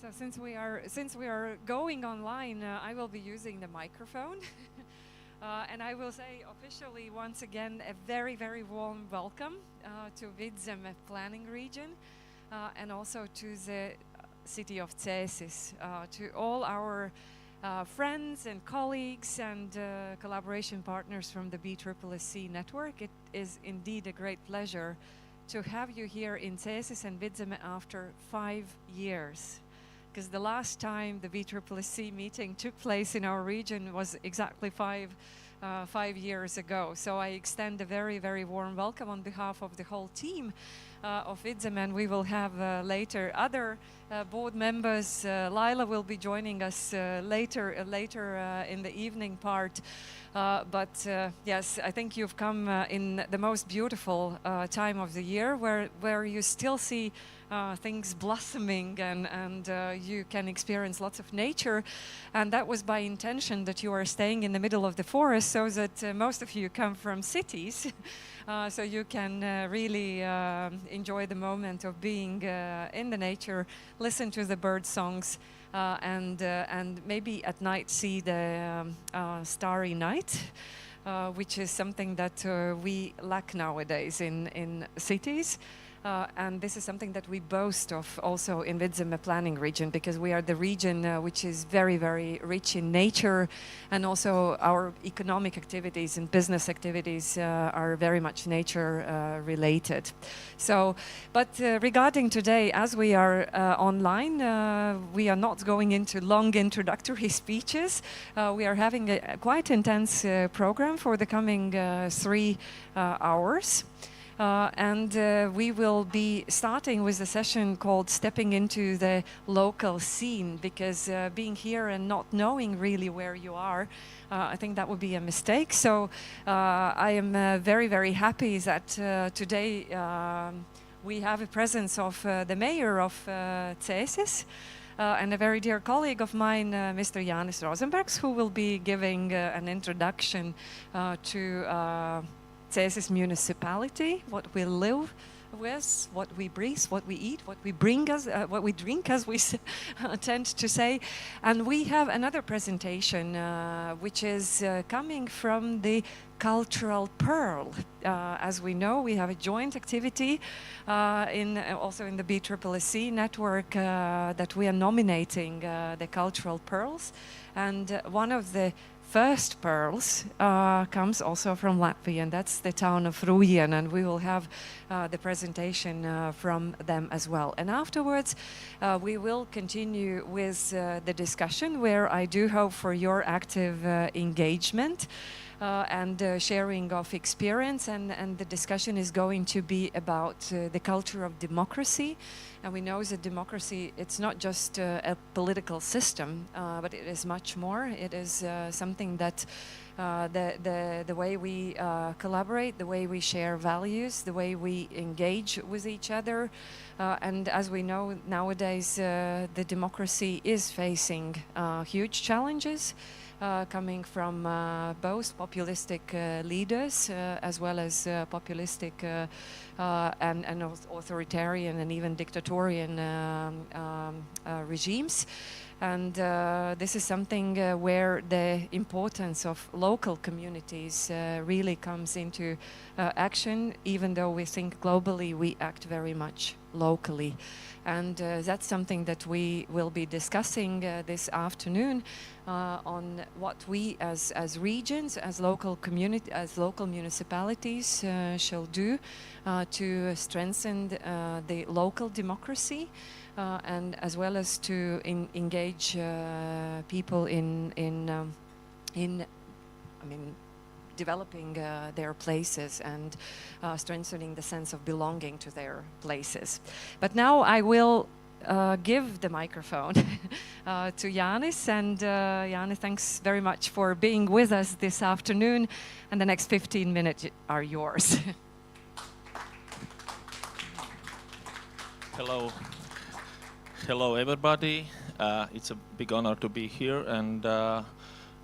So since we are going online, I will be using the microphone, and I will say officially once again a very warm welcome to Vidzeme Planning Region, and also to the city of Cēsis, to all our friends and colleagues and collaboration partners from the BSSSC network. It is indeed a great pleasure to have you here in Cēsis and Vidzeme after 5 years. Because the last time the BSSSC meeting took place in our region was exactly five years ago. So I extend a very warm welcome on behalf of the whole team of Vidzeme, and we will have later other board members. Laila will be joining us later in the evening part. But yes, I think you've come in the most beautiful time of the year, where you still see things blossoming and you can experience lots of nature. And that was by intention, that you are staying in the middle of the forest, so that most of you come from cities. So you can really enjoy the moment of being in the nature, listen to the bird songs, and maybe at night see the starry night, which is something that we lack nowadays in cities. And this is something that we boast of also in Vidzeme Planning Region, because we are the region which is very rich in nature, and also our economic activities and business activities are very much nature related. So, but regarding today, as we are online, we are not going into long introductory speeches. We are having a quite intense program for the coming 3 hours. And we will be starting with a session called Stepping into the Local Scene, because being here and not knowing really where you are, I think that would be a mistake. So I am very happy that today we have a presence of the mayor of Cēsis, and a very dear colleague of mine, Mr. Jānis Rozenbergs, who will be giving an introduction to Cēsis Municipality, what we live with, what we breathe, what we eat, what we what we drink, as we tend to say. And we have another presentation, which is coming from the Cultural Pearl. As we know, we have a joint activity also in the BSSSC network that we are nominating the Cultural Pearls. And one of the first pearls comes also from Latvia, and that's the town of Rujan, and we will have the presentation from them as well. And afterwards, we will continue with the discussion, where I do hope for your active engagement and sharing of experience, and the discussion is going to be about the culture of democracy. And we know that democracy, it's not just a political system, but it is much more. It is something that the way we collaborate, the way we share values, the way we engage with each other. And as we know nowadays, the democracy is facing huge challenges. Coming from both populistic leaders as well as populistic and authoritarian and even dictatorial regimes. And this is something where the importance of local communities really comes into action, even though we think globally, we act very much locally. And that's something that we will be discussing this afternoon on what we as regions, as local community, as local municipalities shall do to strengthen the local democracy, and as well as to engage people in developing their places and strengthening the sense of belonging to their places. But now I will give the microphone to Jānis, and Jānis, thanks very much for being with us this afternoon, and the next 15 minutes are yours. Hello everybody. It's a big honor to be here, and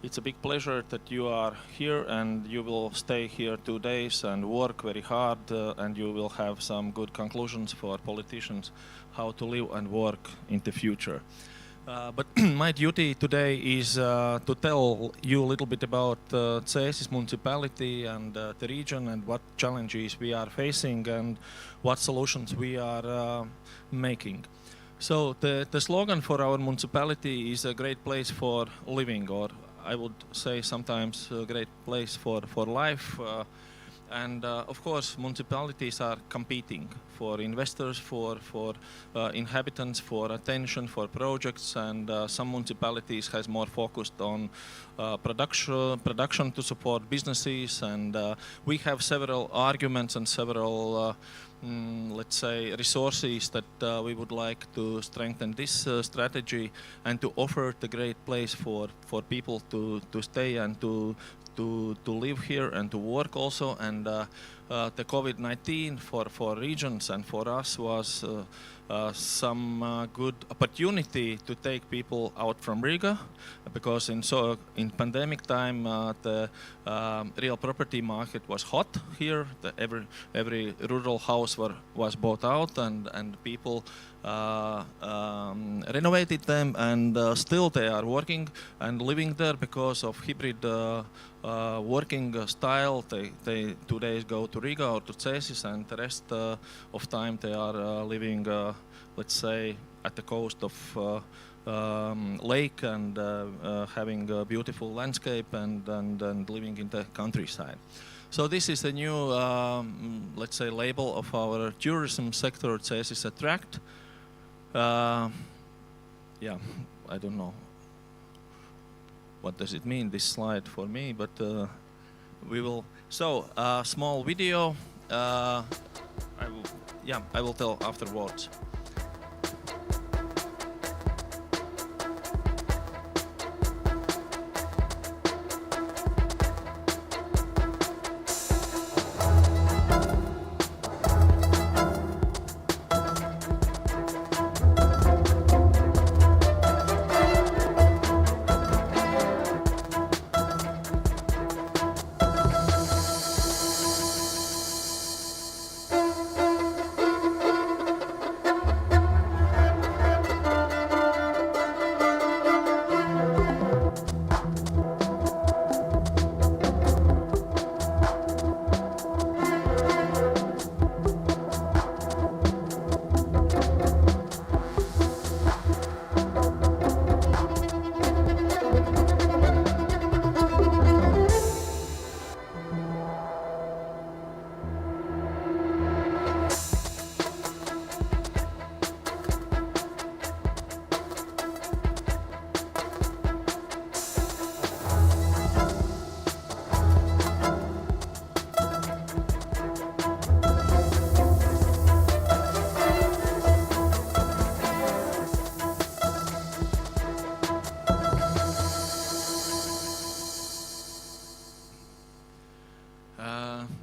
It's a big pleasure that you are here, and you will stay here 2 days and work very hard, and you will have some good conclusions for politicians how to live and work in the future. But my duty today is to tell you a little bit about Cēsis municipality and the region, and what challenges we are facing and what solutions we are making. So the slogan for our municipality is a great place for living, or I would say sometimes a great place for life. And of course, municipalities are competing for investors, for inhabitants, for attention, for projects, and some municipalities has more focused on production to support businesses, and we have several arguments and several let's say resources that we would like to strengthen this strategy and to offer the great place for people to stay and to live here and to work also. And the COVID-19 for regions and for us was some good opportunity to take people out from Riga, because in pandemic time the real property market was hot here. Every rural house was bought out, and people renovated them, and still they are working and living there because of hybrid working style. They 2 days go to Riga or to Cēsis, and the rest of time they are living, let's say, at the coast of lake, and having a beautiful landscape, and living in the countryside. So this is a new, let's say, label of our tourism sector, Cēsis Attract. Yeah, I don't know what does it mean, this slide for me, but we will. So small video. I will tell afterwards.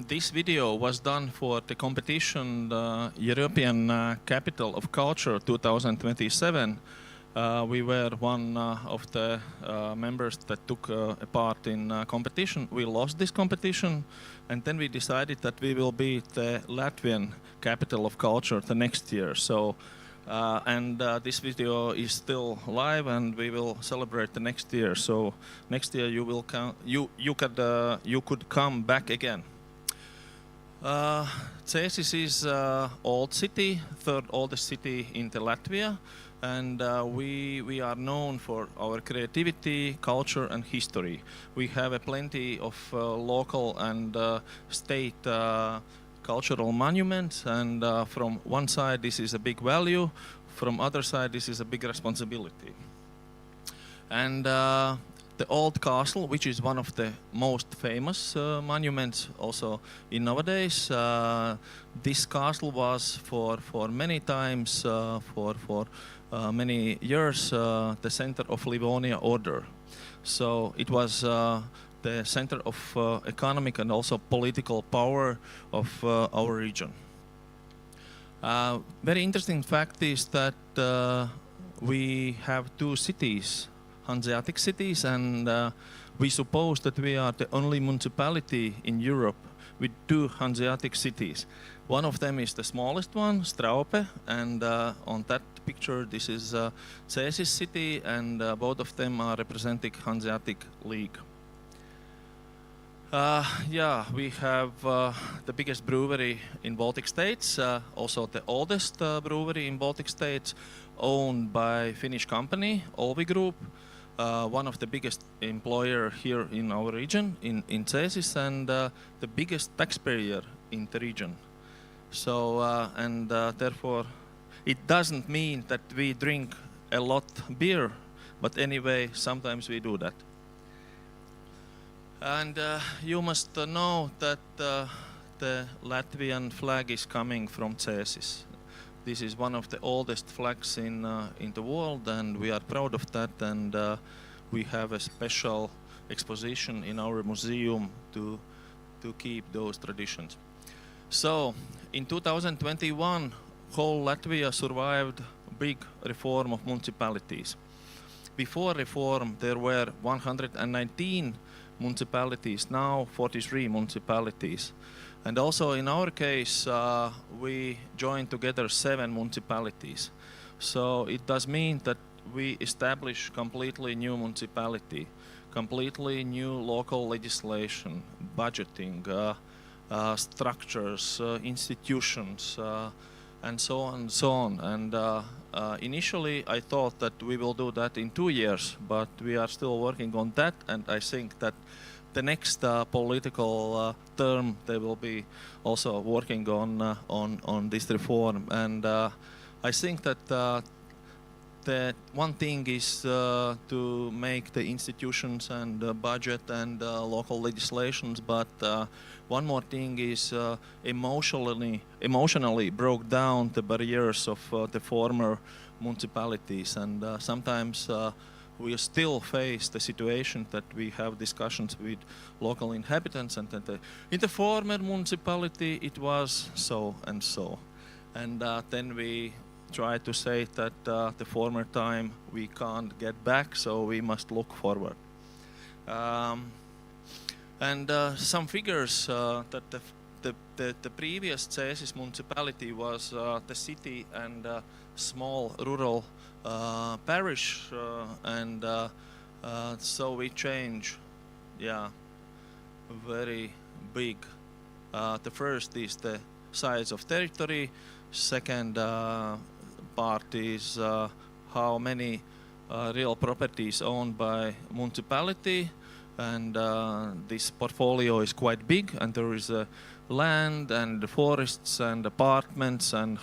This video was done for the competition, European Capital of Culture 2027. We were one of the members that took a part in competition. We lost this competition, and then we decided that we will be the Latvian Capital of Culture the next year. So, this video is still live, and we will celebrate the next year. So next year you will you could come back again. Cēsis is old city, third oldest city in Latvia, and we are known for our creativity, culture, and history. We have plenty of local and state cultural monuments, and from one side this is a big value, from other side this is a big responsibility. And the old castle, which is one of the most famous monuments also in nowadays, this castle was for many times, for many years, the center of Livonia order. So it was the center of economic and also political power of our region. Very interesting fact is that we have two cities Hanseatic cities, and we suppose that we are the only municipality in Europe with 2 Hanseatic cities. One of them is the smallest one, Straube, and on that picture this is Cēsis city, and both of them are representing Hanseatic League. Yeah, we have the biggest brewery in Baltic states, also the oldest brewery in Baltic states, owned by Finnish company, Olvi Group, one of the biggest employer here in our region, in Cēsis, and the biggest taxpayer in the region. So, therefore, it doesn't mean that we drink a lot beer, but anyway, sometimes we do that. And you must know that the Latvian flag is coming from Cēsis. This is one of the oldest flags in the world, and we are proud of that, and we have a special exposition in our museum to keep those traditions. So, in 2021, whole Latvia survived a big reform of municipalities. Before reform, there were 119 municipalities, now 43 municipalities. And also in our case, we joined together 7 municipalities. So it does mean that we establish completely new municipality, completely new local legislation, budgeting, structures, institutions, and so on and so on. And initially I thought that we will do that in 2 years, but we are still working on that, and I think that the next political term they will be also working on this reform. And I think that the one thing is to make the institutions and budget and local legislations, but one more thing is emotionally broke down the barriers of the former municipalities, and sometimes we still face the situation that we have discussions with local inhabitants, and that in the former municipality it was so and so, and then we try to say that the former time we can't get back, so we must look forward. Some figures that the previous Cēsis municipality was the city and small rural parish, and so we change, yeah, very big. The first is the size of territory. Second part is how many real properties owned by municipality, and this portfolio is quite big, and there is land and forests and apartments and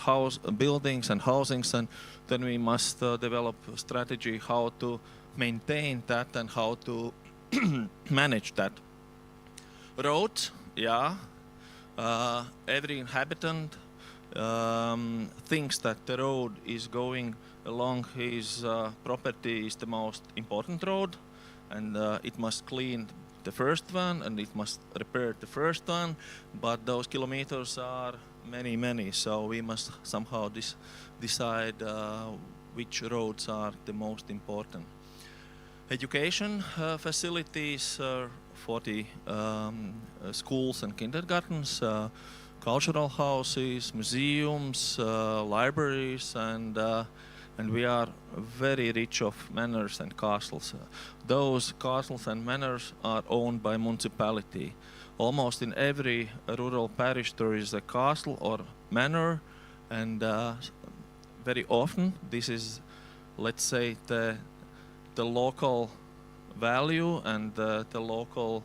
buildings and housings, and then we must develop a strategy how to maintain that and how to manage that. Roads, yeah, every inhabitant thinks that the road is going along his property is the most important road, and it must clean the first one and it must repair the first one, but those kilometers are many, so we must somehow decide which roads are the most important. Education facilities, 40 schools and kindergartens, cultural houses, museums, libraries, and we are very rich of manors and castles. Those castles and manors are owned by municipality. Almost in every rural parish there is a castle or manor, and very often this is, let's say, the local value and the local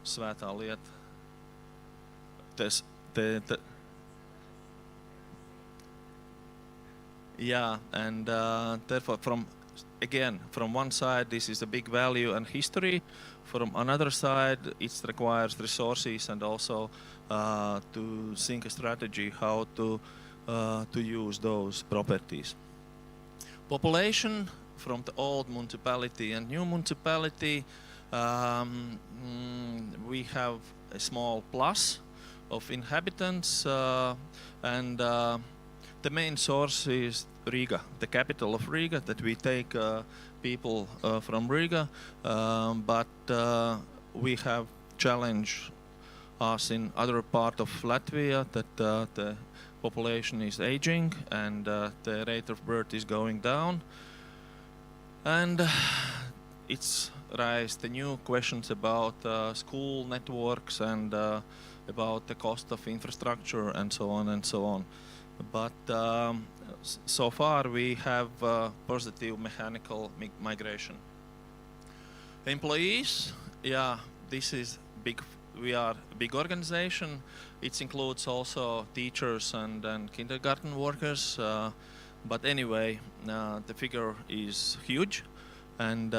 svētā lieta. Yeah, and therefore from one side this is a big value and history, from another side it requires resources and also to think a strategy how to use those properties. Population from the old municipality and new municipality, we have a small plus of inhabitants, and the main source is Riga, the capital of Riga, that we take people from Riga, but we have challenged us in other part of Latvia that the population is aging and the rate of birth is going down, and it's raised the new questions about school networks and about the cost of infrastructure and so on and so on. But so far we have positive mechanical migration. Employees, yeah, this is big. We are a big organization. It includes also teachers and kindergarten workers. But anyway, the figure is huge, and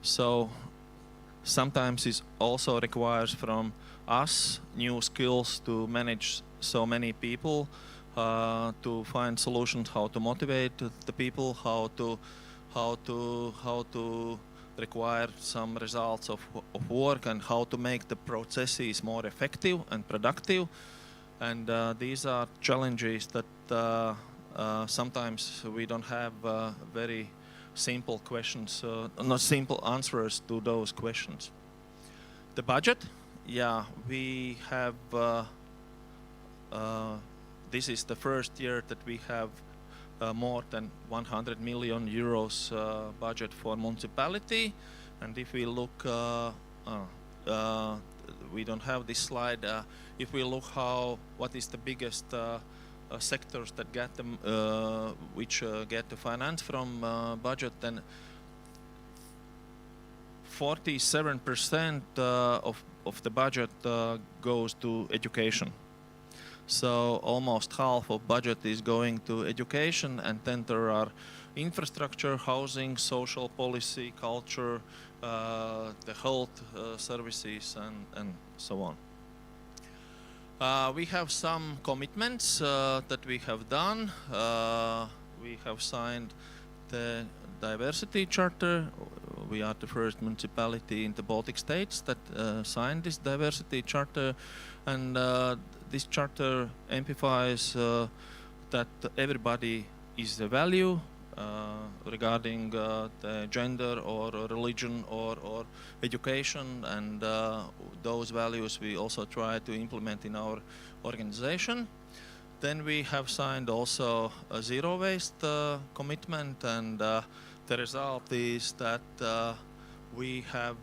so sometimes it also requires from us new skills to manage so many people, to find solutions how to motivate the people, how to require some results of work, and how to make the processes more effective and productive. And these are challenges that sometimes we don't have very simple questions, not simple answers to those questions. The budget, yeah, we have this is the first year that we have more than 100 million euros budget for municipality. And if we look, we don't have this slide. If we look what is the biggest sectors that get them, which get the finance from budget, then 47% of the budget goes to education. So almost half of budget is going to education, and then there are infrastructure, housing, social policy, culture, the health services, and so on. We have some commitments that we have done. We have signed the diversity charter. We are the first municipality in the Baltic states that signed this diversity charter, and this charter emphasizes that everybody is a value regarding the gender or religion or education, and those values we also try to implement in our organization. Then we have signed also a zero waste commitment, and the result is that we have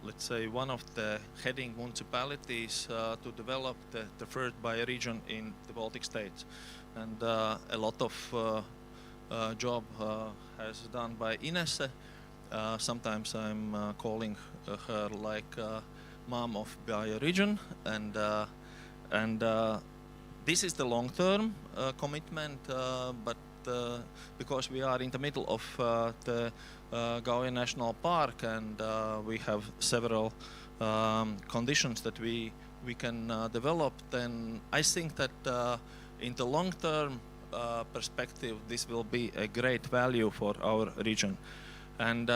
let's say one of the heading municipalities to develop the first bioregion in the Baltic states, and a lot of job has done by Inese. Sometimes I'm calling her like mom of bioregion, and this is the long-term commitment, but because we are in the middle of the Gauja National Park, and we have several conditions that we can develop, then I think that in the long-term perspective, this will be a great value for our region. And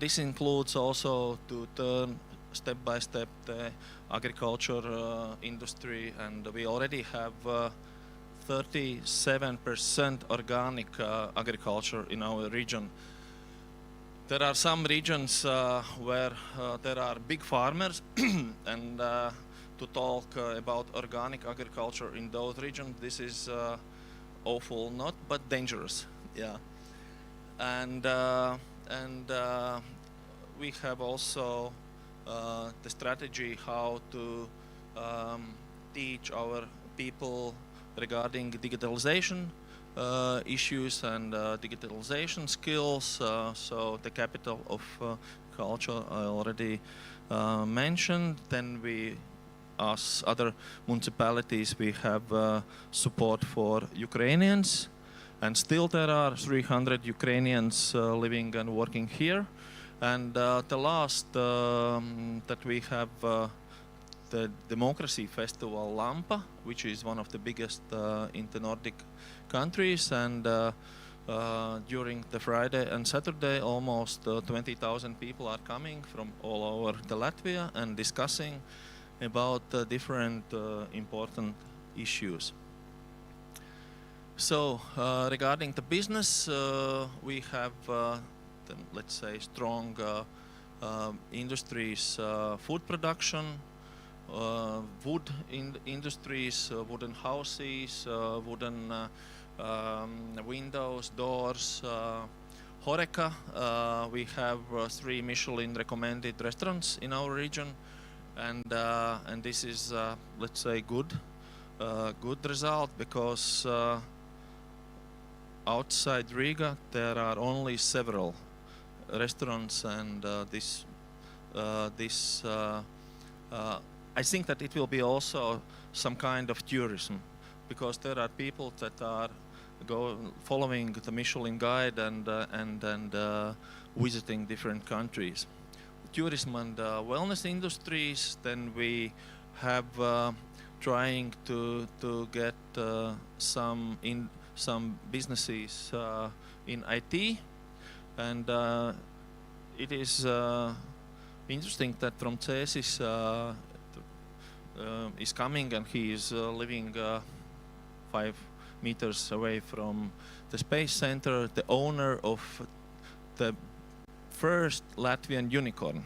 this includes also to turn step by step the agriculture industry, and we already have 37% organic agriculture in our region. There are some regions where there are big farmers, and to talk about organic agriculture in those regions, this is awful, not but dangerous. Yeah, and we have also the strategy how to teach our people regarding digitalization issues and digitalization skills. So the capital of culture I already mentioned. Then we, as other municipalities, we have support for Ukrainians, and still there are 300 Ukrainians living and working here. And the last that we have the Democracy Festival Lampa, which is one of the biggest in the Nordic countries, and during the Friday and Saturday almost 20,000 people are coming from all over the Latvia and discussing about different important issues. So regarding the business, we have, let's say, strong industries, food production, wood industries, wooden houses, wooden windows, doors. Horeca, we have 3 Michelin recommended restaurants in our region, and this is, let's say, good result, because outside Riga there are only several restaurants, and I think that it will be also some kind of tourism, because there are people that are following the Michelin guide and visiting different countries. Tourism and wellness industries, then we have trying to get some businesses in IT, and it is interesting that from Cēsis is coming, and he is living 5 meters away from the space center, the owner of the first Latvian unicorn.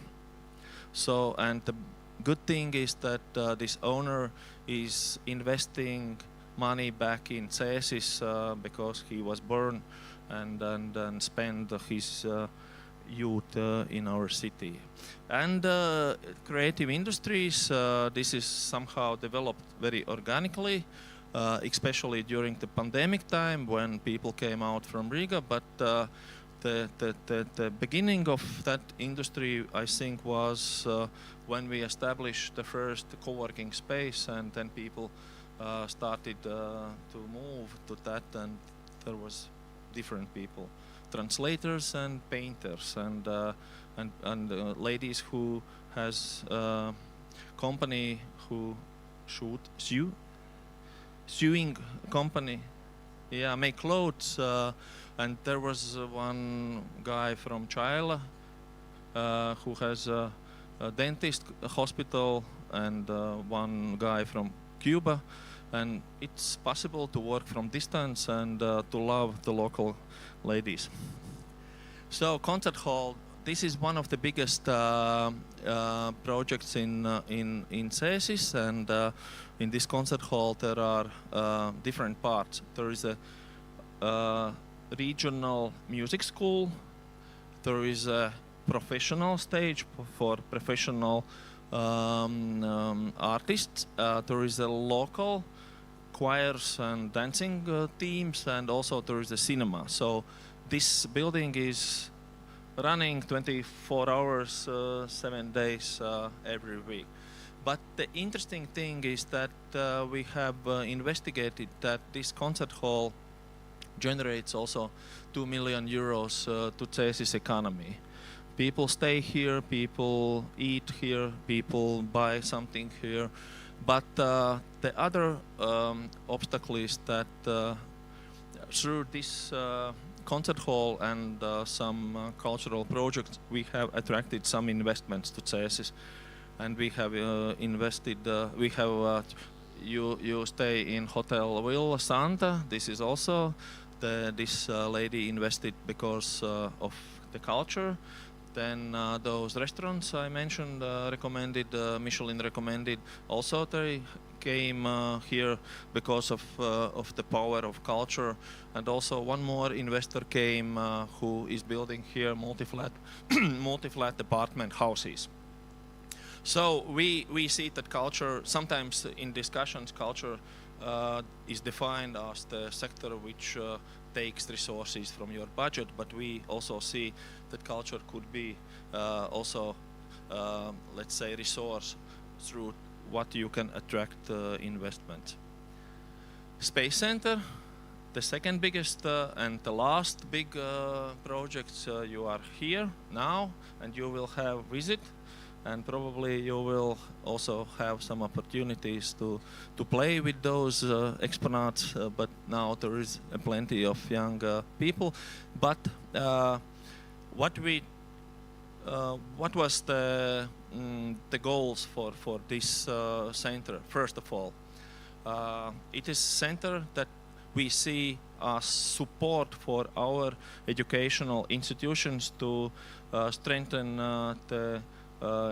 So, and the good thing is that this owner is investing money back in Cēsis because he was born and spent his youth in our city. And creative industries, this is somehow developed very organically, especially during the pandemic time when people came out from Riga. But the beginning of that industry, I think, was when we established the first co-working space, and then people started to move to that, and there was different people, translators and painters, and ladies who has company who sewing company, yeah, make clothes, and there was one guy from Chile who has a dentist hospital, and one guy from Cuba, and it's possible to work from distance and to love the local ladies. So concert hall, this is one of the biggest projects in Cēsis, and in this concert hall there are different parts. There is a regional music school, there is a professional stage for professional artists, there is a local choirs and dancing teams, and also there is a cinema. So this building is running 24 hours, 7 days every week. But the interesting thing is that we have investigated that this concert hall generates also 2 million euros to Cēsis economy. People stay here, people eat here, people buy something here. But the other obstacle is that through this concert hall and some cultural projects, we have attracted some investments to Cēsis, and we have invested. We have you stay in Hotel Villa Santa. This is also this lady invested because of the culture. Then those restaurants I mentioned, recommended, Michelin recommended, also they came here because of the power of culture. And also one more investor came who is building here multi-flat apartment houses. So we see that culture, sometimes in discussions, culture is defined as the sector which takes resources from your budget, but we also see that culture could be also, let's say, resource through what you can attract investment. Space Center, the second biggest and the last big projects, you are here now, and you will have visit, and probably you will also have some opportunities to play with those exponents, but now there is plenty of young people. But what was the goals for this center? First of all, it is a center that we see support for our educational institutions to strengthen the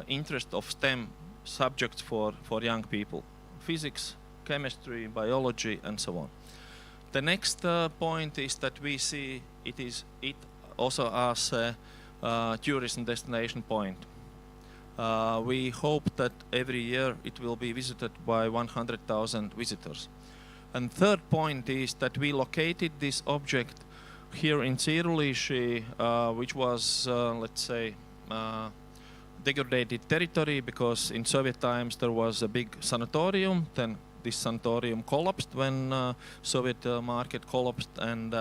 interest of STEM subjects for young people. Physics, chemistry, biology, and so on. The next point is that we see it also as a tourism destination point. We hope that every year it will be visited by 100,000 visitors. And third point is that we located this object here in Cēsis, which was, let's say, degraded territory, because in Soviet times there was a big sanatorium. Then this sanatorium collapsed when Soviet market collapsed, and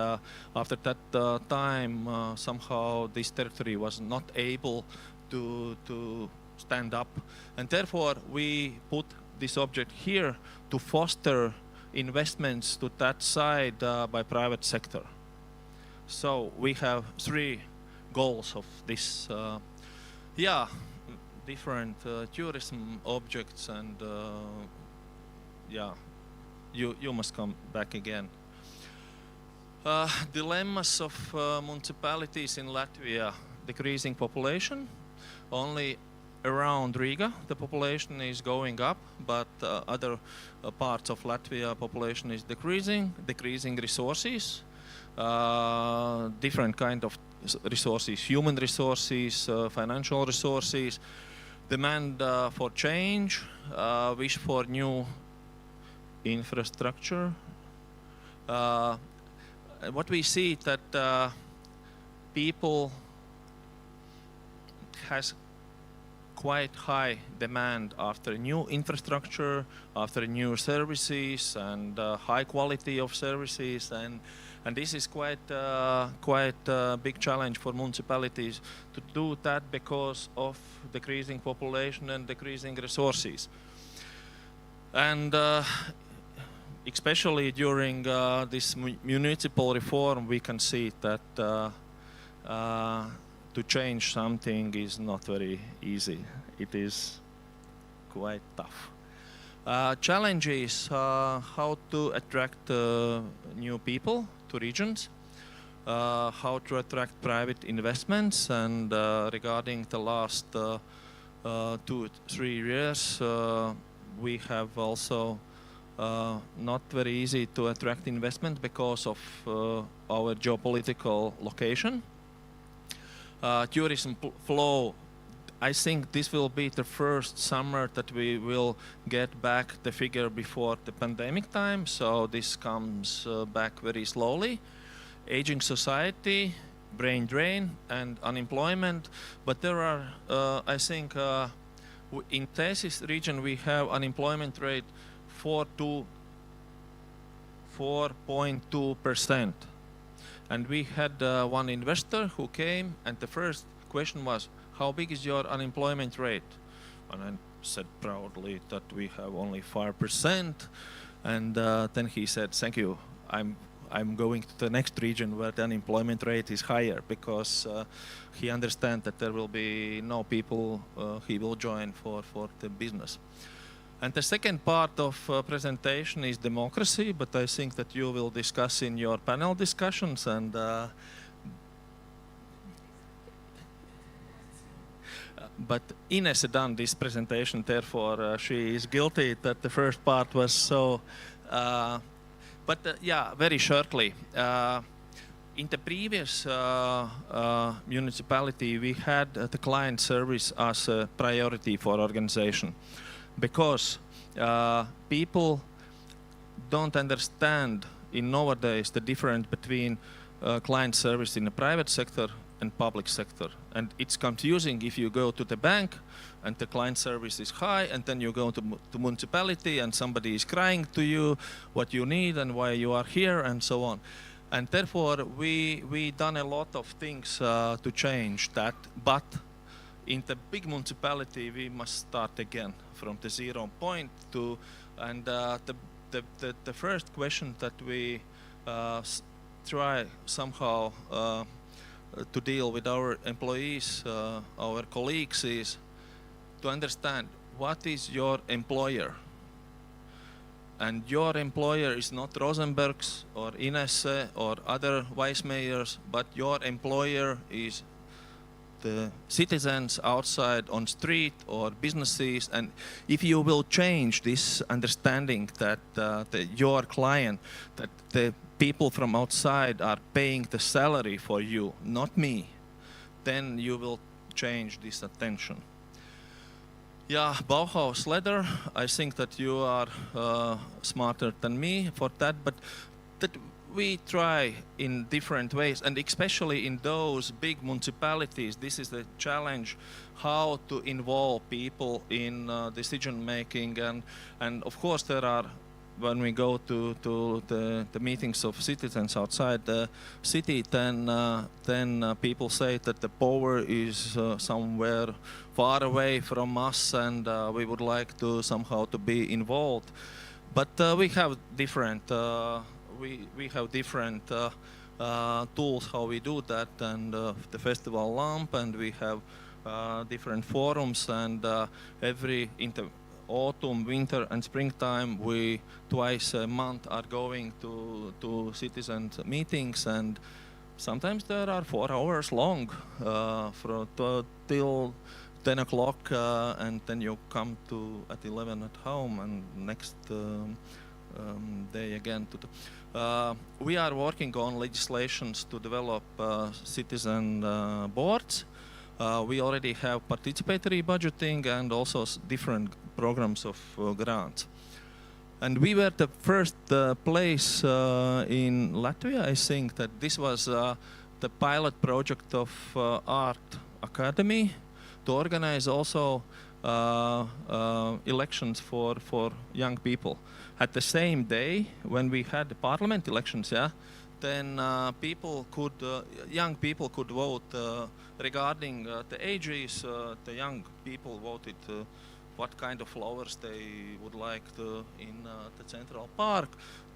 after that time somehow this territory was not able to stand up, and therefore we put this object here to foster investments to that side by private sector. So we have three goals of this different tourism objects, and you must come back again. Dilemmas of municipalities in Latvia: decreasing population. Only around Riga the population is going up, but other parts of Latvia population is decreasing resources, different kind of resources, human resources, financial resources, demand for change, wish for new infrastructure. What we see that people has quite high demand after new infrastructure, after new services, and high quality of services, and this is quite a big challenge for municipalities to do that because of decreasing population and decreasing resources. And especially during this municipal reform, we can see that to change something is not very easy. It is quite tough. Challenge is how to attract new people to regions, how to attract private investments, and regarding the last 2-3 years, we have also not very easy to attract investment because of our geopolitical location. Tourism flow, I think this will be the first summer that we will get back the figure before the pandemic time, so this comes back very slowly. Aging society, brain drain, and unemployment, but there are, I think, in Cēsis region we have unemployment rate 4.2%. And we had one investor who came, and the first question was, how big is your unemployment rate? And I said proudly that we have only 5%. And then he said, thank you, I'm going to the next region where the unemployment rate is higher, because he understands that there will be no people he will join for the business. And the second part of presentation is democracy, but I think that you will discuss in your panel discussions. And but Inese done this presentation, therefore she is guilty that the first part was so. Yeah, very shortly. In the previous municipality, we had the client service as a priority for organization, because people don't understand in nowadays the difference between client service in the private sector and public sector. And it's confusing if you go to the bank and the client service is high, and then you go to municipality and somebody is crying to you what you need and why you are here and so on. And therefore we done a lot of things to change that, but in the big municipality we must start again from the 0 point to, and the first question that we try somehow to deal with our employees, our colleagues, is to understand what is your employer. and your employer is not Rosenbergs or Inese or other vice mayors, but your employer is the citizens outside on street or businesses, and if you will change this understanding that your client, that the people from outside are paying the salary for you, not me, then you will change this attention. Yeah, Bauhaus leather, I think that you are smarter than me for that, but that we try in different ways, and especially in those big municipalities, this is the challenge, how to involve people in decision making, and of course there are, when we go to the meetings of citizens outside the city, then people say that the power is somewhere far away from us, and we would like to somehow to be involved, but we have different we have different tools how we do that, and the festival lamp, and we have different forums, and every autumn, winter and springtime we twice a month are going to citizens meetings, and sometimes there are 4 hours long till 10 o'clock, and then you come to at 11 at home, and next day again to the we are working on legislations to develop citizen boards. We already have participatory budgeting and also different programs of grants. And we were the first place in Latvia, I think, that this was the pilot project of Art Academy to organize also elections for young people. At the same day, when we had the parliament elections, then young people could vote regarding the ages. The young people voted what kind of flowers they would like in the Central Park.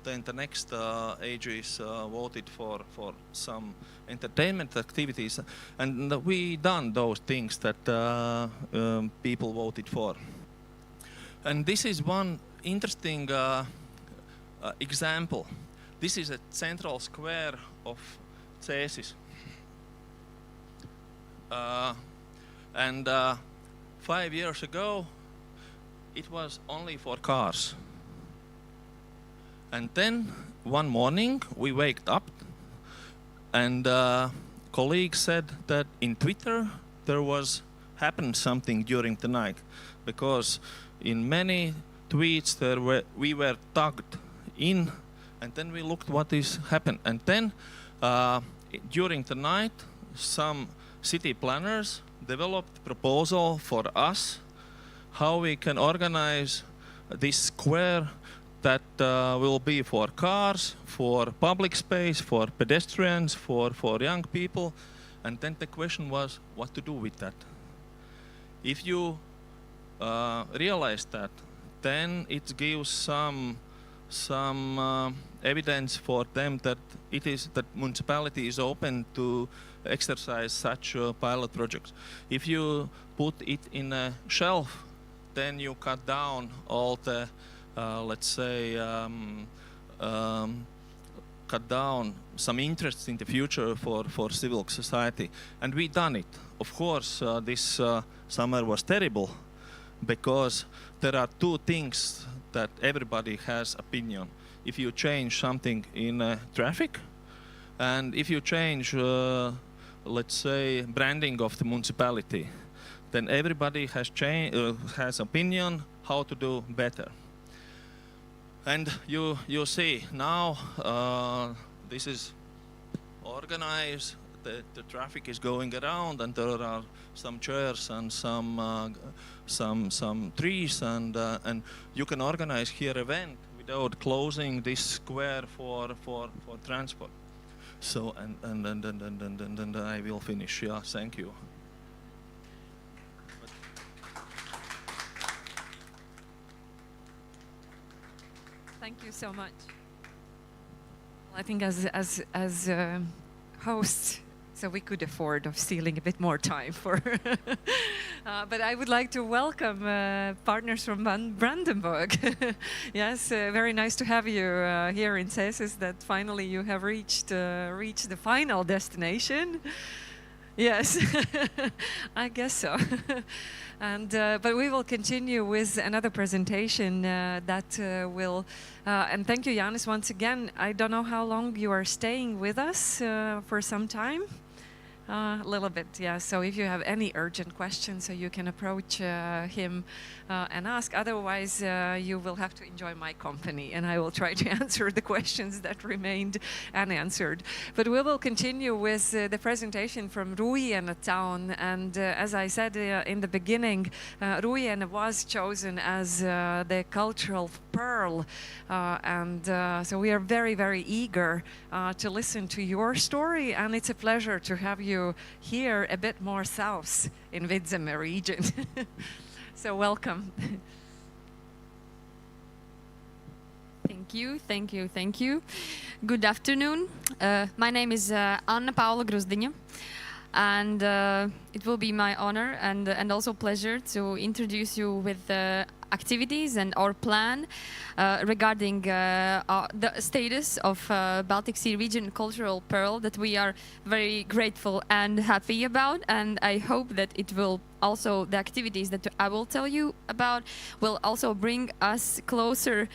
Then the next ages voted for some entertainment activities, and we done those things that people voted for. And this is one interesting example. This is a central square of Cēsis. And 5 years ago, it was only for cars. And then one morning we waked up, and colleagues said that in Twitter there was happened something during the night, because in many tweets we were tugged in, and then we looked what is happened, and then during the night some city planners developed proposal for us how we can organize this square that will be for cars, for public space, for pedestrians, for young people. And then the question was what to do with that. If you realize that, then it gives some evidence for them that that municipality is open to exercise such pilot projects. If you put it in a shelf, then you cut down all the let's say cut down some interests in the future for civil society. And we done it. Of course, this summer was terrible, because there are two things that everybody has opinion. If you change something in traffic, and if you change, let's say, branding of the municipality, then everybody has opinion how to do better. And you see now this is organized. The traffic is going around, and there are some chairs and some trees, and you can organize here event without closing this square for transport. So and I will finish. Yeah, thank you. Thank you so much. I think as host, So we could afford of stealing a bit more time for. But I would like to welcome partners from Brandenburg. Yes, very nice to have you here in Cēsis. That finally you have reached the final destination. Yes, I guess so. And but we will continue with another presentation that will. And thank you, Janis, once again. I don't know how long you are staying with us for some time. A little bit, yeah. So if you have any urgent questions, so you can approach him and ask. Otherwise, you will have to enjoy my company, and I will try to answer the questions that remained unanswered. But we will continue with the presentation from Ruiena town. And as I said in the beginning, Ruiena was chosen as the cultural pearl. So we are very, very eager to listen to your story. And it's a pleasure to have you here a bit more south in Vidzeme region. So welcome. Thank you, thank you, thank you. Good afternoon. My name is Anna Paula Gruzdiņa, and it will be my honor and also pleasure to introduce you with activities and our plan regarding the status of Baltic Sea region cultural pearl that we are very grateful and happy about. And I hope that it will also, the activities that I will tell you about will also bring us closer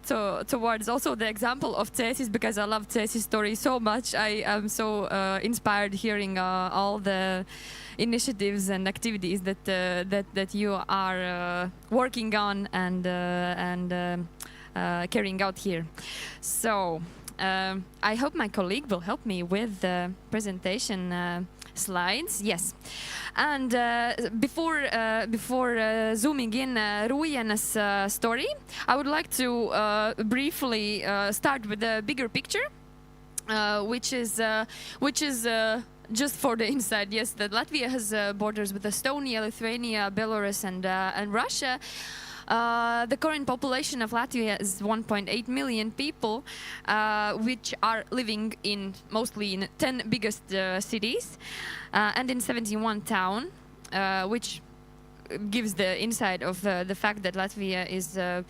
towards also the example of Cēsis, because I love Cēsis story so much. I am so inspired hearing all the initiatives and activities that you are working on and carrying out here. So I hope my colleague will help me with the presentation slides. Yes, and before zooming in Ruiena's story, I would like to briefly start with the bigger picture, which is just for the inside. Yes, that Latvia has borders with Estonia, Lithuania, Belarus, and Russia. The current population of Latvia is 1.8 million people, which are living mostly in 10 biggest cities and in 71 towns, which gives the insight of the fact that Latvia is that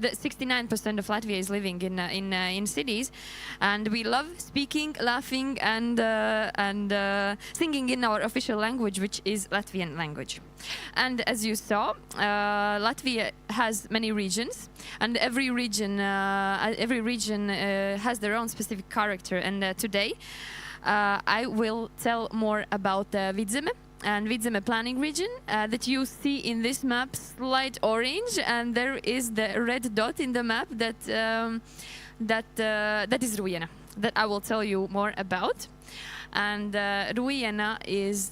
69% of Latvia is living in cities, and we love speaking, laughing, and singing in our official language, which is Latvian language. And as you saw, Latvia has many regions, and every region has their own specific character. And today, I will tell more about Vidzeme and Vidzeme Planning Region that you see in this map, slight orange, and there is the red dot in the map that is Ruiena, that I will tell you more about. And Ruiena is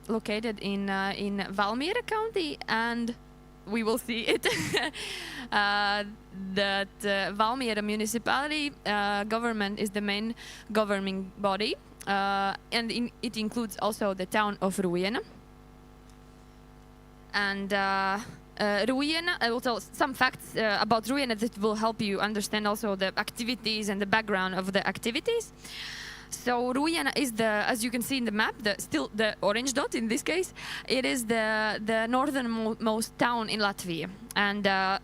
located in Valmiera County, and we will see it that Valmiera Municipality government is the main governing body. And it includes also the town of Ruiena. And Ruiena, I will tell some facts about Ruiena that will help you understand also the activities and the background of the activities. So Ruiena is as you can see in the map, still the orange dot in this case, it is the northernmost town in Latvia. And our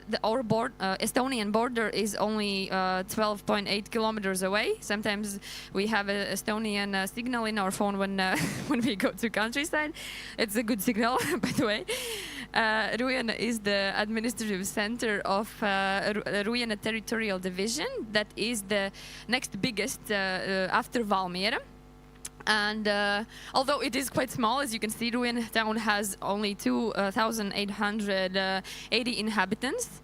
Estonian border is only 12.8 kilometers away. Sometimes we have an Estonian signal in our phone when we go to countryside. It's a good signal, by the way. Ruiena is the administrative center of Ruiena Territorial Division. That is the next biggest after Valmiera. And although it is quite small, as you can see, Ruiena town has only 2,880 inhabitants,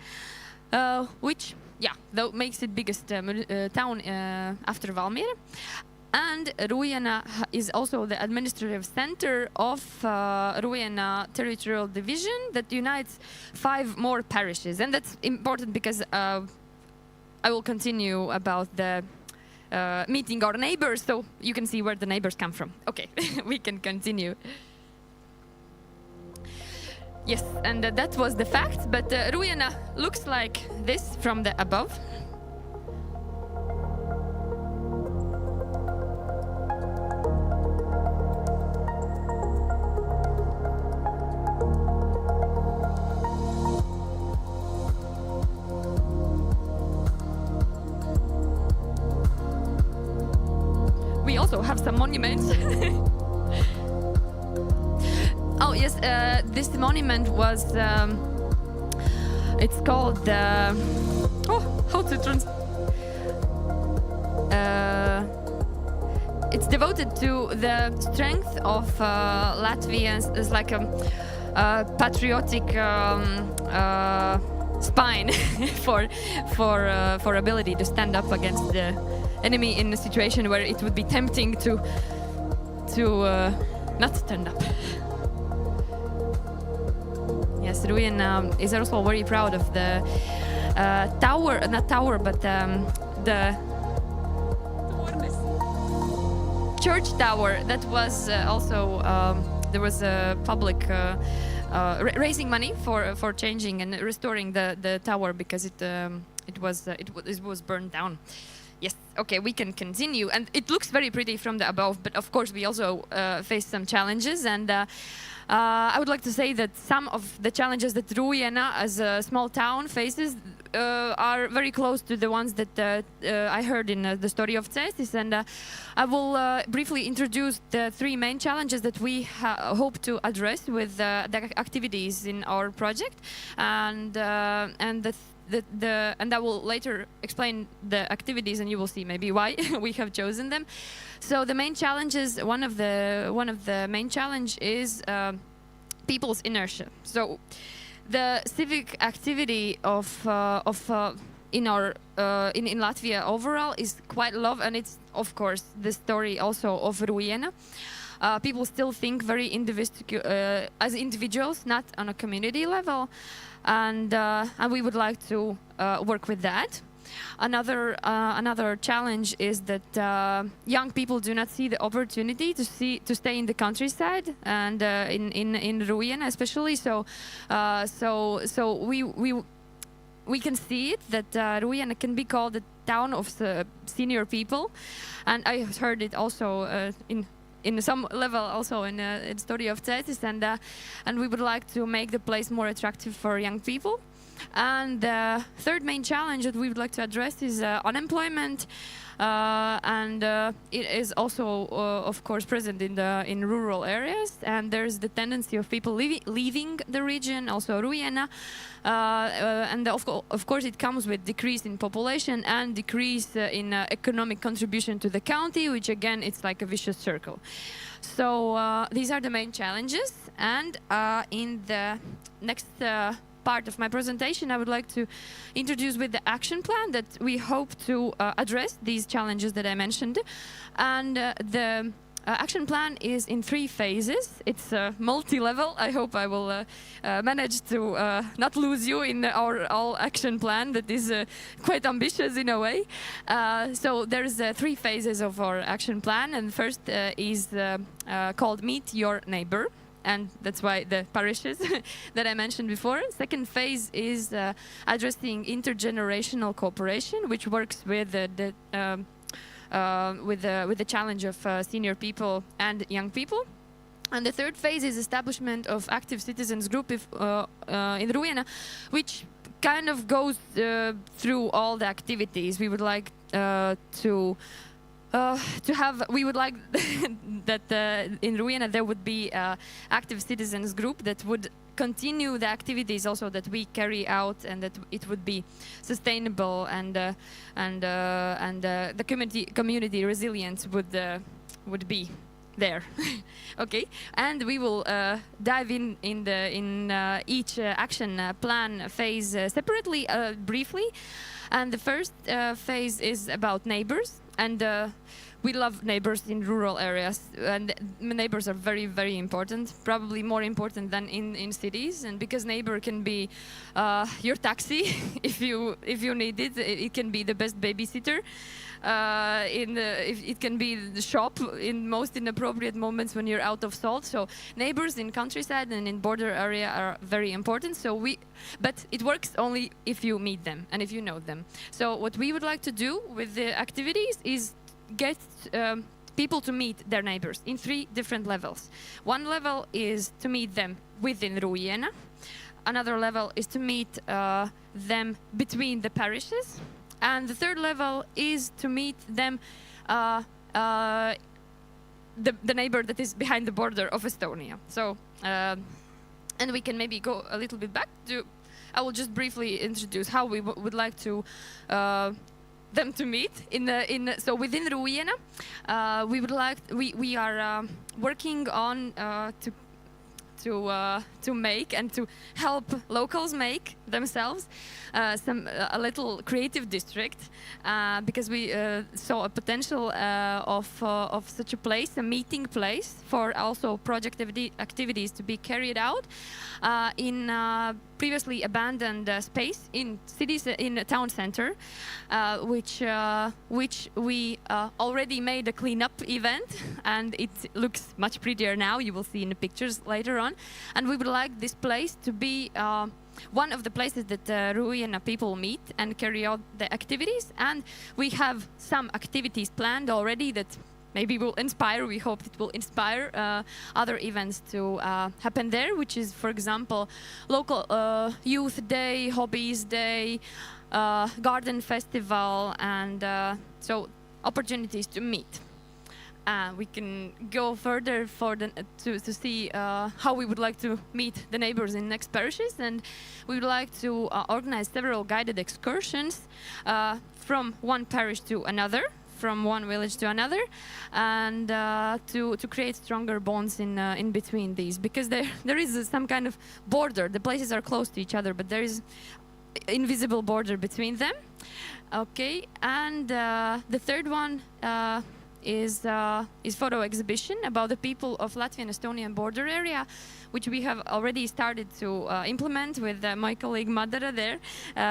which, yeah, though makes it biggest town after Valmiera. And Ruiena is also the administrative center of Ruiena Territorial Division that unites 5 more parishes. And that's important because I will continue about the meeting our neighbors, so you can see where the neighbors come from. Okay, we can continue. Yes, and that was the fact, but Ruiena looks like this from the above. also have some monuments. Oh yes, this monument was. It's called. How to translate? It's devoted to the strength of Latvians. It's like a patriotic spine for ability to stand up against the enemy in a situation where it would be tempting to not stand up. Yes, Ruin is also very proud of the tower, not tower, but the church tower that was also there was a public raising money for changing and restoring the tower because it was burned down. Yes, okay, we can continue, and it looks very pretty from the above, but of course we also face some challenges, and I would like to say that some of the challenges that Ruiena as a small town faces are very close to the ones that I heard in the story of Cēsis, and I will briefly introduce the three main challenges that we hope to address with the activities in our project, and I will later explain the activities, and you will see maybe why we have chosen them. So the main challenges, one of the main challenge is people's inertia. So the civic activity in Latvia overall is quite low, and it's of course the story also of Ruiena. People still think very as individuals, not on a community level, and we would like to work with that. Another challenge is that young people do not see the opportunity to stay in the countryside, and in Ruiena especially. So we can see it that Ruiena can be called the town of senior people, and I heard it also in some level also in the story of Cēsis, and we would like to make the place more attractive for young people. And the third main challenge that we would like to address is unemployment, and it is also of course present in rural areas, and there's the tendency of people leaving the region, also Ruiena, and of course it comes with decrease in population and decrease in economic contribution to the county, which again it's like a vicious circle. So these are the main challenges, and in the next part of my presentation, I would like to introduce with the action plan that we hope to address these challenges that I mentioned. And the action plan is in 3 phases. It's multi-level. I hope I will manage to not lose you in our action plan that is quite ambitious in a way. So there's 3 phases of our action plan, and first is called Meet Your Neighbor. And that's why the parishes that I mentioned before. Second phase is addressing intergenerational cooperation, which works with the challenge of senior people and young people. And the third phase is establishment of active citizens group in Ruiena, which kind of goes through all the activities. We would like we would like that in Ruiena there would be active citizens group that would continue the activities also that we carry out, and that it would be sustainable, and the community resilience would be there. Okay, and we will dive in each action plan phase separately, briefly. And the first phase is about neighbors. And we love neighbors in rural areas, and neighbors are very, very important, probably more important than in cities. And because neighbor can be your taxi if you need it. It can be the best babysitter. It can be the shop in most inappropriate moments when you're out of salt. So neighbors in countryside and in border area are very important. But it works only if you meet them and if you know them. So what we would like to do with the activities is get people to meet their neighbors in 3 different levels. One level is to meet them within Ruiena. Another level is to meet them between the parishes. And the third level is to meet them the neighbor that is behind the border of Estonia. So, and we can maybe go a little bit back to. I will just briefly introduce how we would like to them to meet so within Ruijena. We are working on to make and to help locals make themselves a little creative district, because we saw a potential of such a place, a meeting place for also project activities to be carried out in previously abandoned space in cities, in a town center, which we already made a cleanup event, and it looks much prettier now. You will see in the pictures later on. And we would like this place to be one of the places that Ruijena people meet and carry out the activities. And we have some activities planned already that maybe will inspire, we hope it will inspire other events to happen there, which is, for example, local youth day, hobbies day, garden festival, and so opportunities to meet. We can go further to see how we would like to meet the neighbors in next parishes, and we would like to organize several guided excursions from one parish to another, from one village to another, and to create stronger bonds in between these, because there is some kind of border. The places are close to each other, but there is invisible border between them. Okay, and the third one is photo exhibition about the people of Latvian-Estonian border area, which we have already started to implement with my colleague Madara there.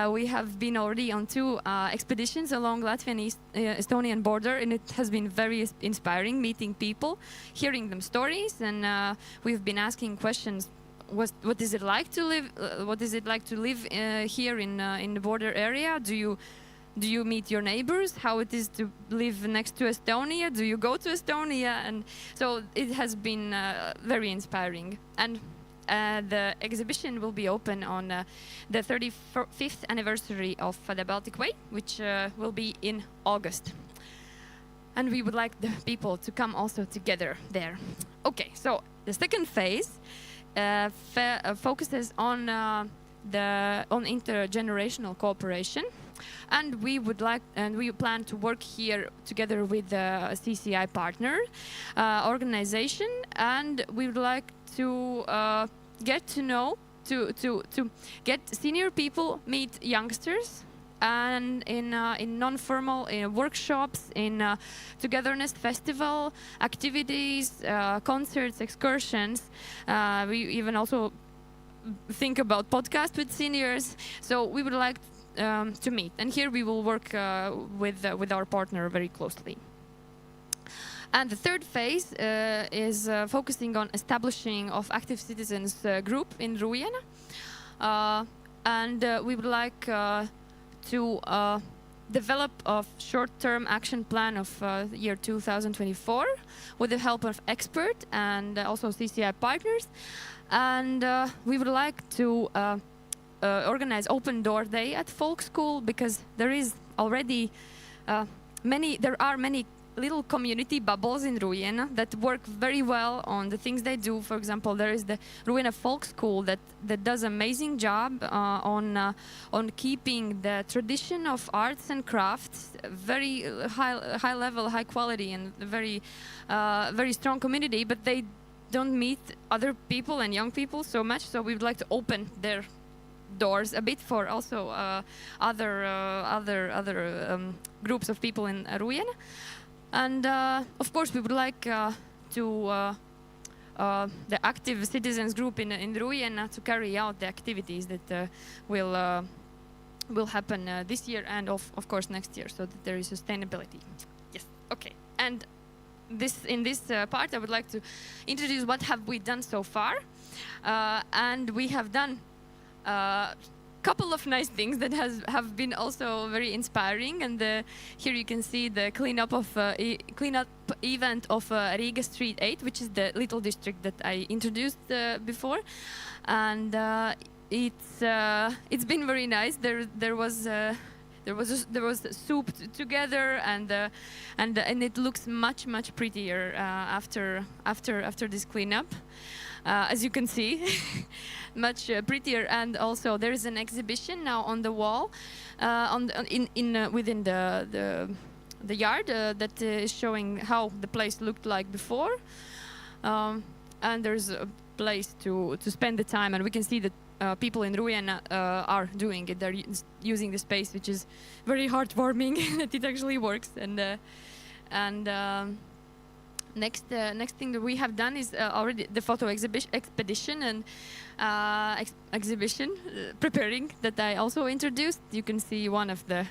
We have been already on 2 expeditions along Latvian-Estonian border, and it has been very inspiring meeting people, hearing them stories, and we've been asking questions. What is it like to live? What is it like to live here in the border area? Do you meet your neighbors? How it is to live next to Estonia? Do you go to Estonia? And so it has been very inspiring. And the exhibition will be open on the 35th anniversary of the Baltic Way, which will be in August. And we would like the people to come also together there. Okay, so the second phase focuses on intergenerational cooperation. And we plan to work here together with a CCI partner organization, and we would like to get to know, to get senior people meet youngsters, and in non-formal workshops, in togetherness festival activities, concerts, excursions. We even also think about podcast with seniors. So we would like to meet, and here we will work with our partner very closely. And the third phase is focusing on establishing of active citizens group in Ruijena, and we would like to develop a short-term action plan of year 2024 with the help of experts and also CCI partners, and we would like to organize open door day at folk school, because there is already there are many little community bubbles in Ruijena that work very well on the things they do. For example, there is the Ruijena Folk School that does amazing job on keeping the tradition of arts and crafts, very high level, high quality, and very strong community. But they don't meet other people and young people so much. So we would like to open their doors a bit for also other groups of people in Ruijena. And of course, we would like the active citizens group in Ruijena to carry out the activities that will happen this year and of course next year, so that there is sustainability. Yes. Okay. And in this part, I would like to introduce what have we done so far, and we have done couple of nice things that have been also very inspiring, and here you can see the cleanup event of Riga Street 8, which is the little district that I introduced before, and it's been very nice. There there was soup together, and it looks much prettier after this cleanup, as you can see. Much prettier. And also there is an exhibition now on the wall within the yard that is showing how the place looked like before, and there's a place to spend the time, and we can see that people in Rujena are doing it. They're using the space, which is very heartwarming that it actually works. And next thing that we have done is already the photo expedition and exhibition preparing that I also introduced. You can see one of the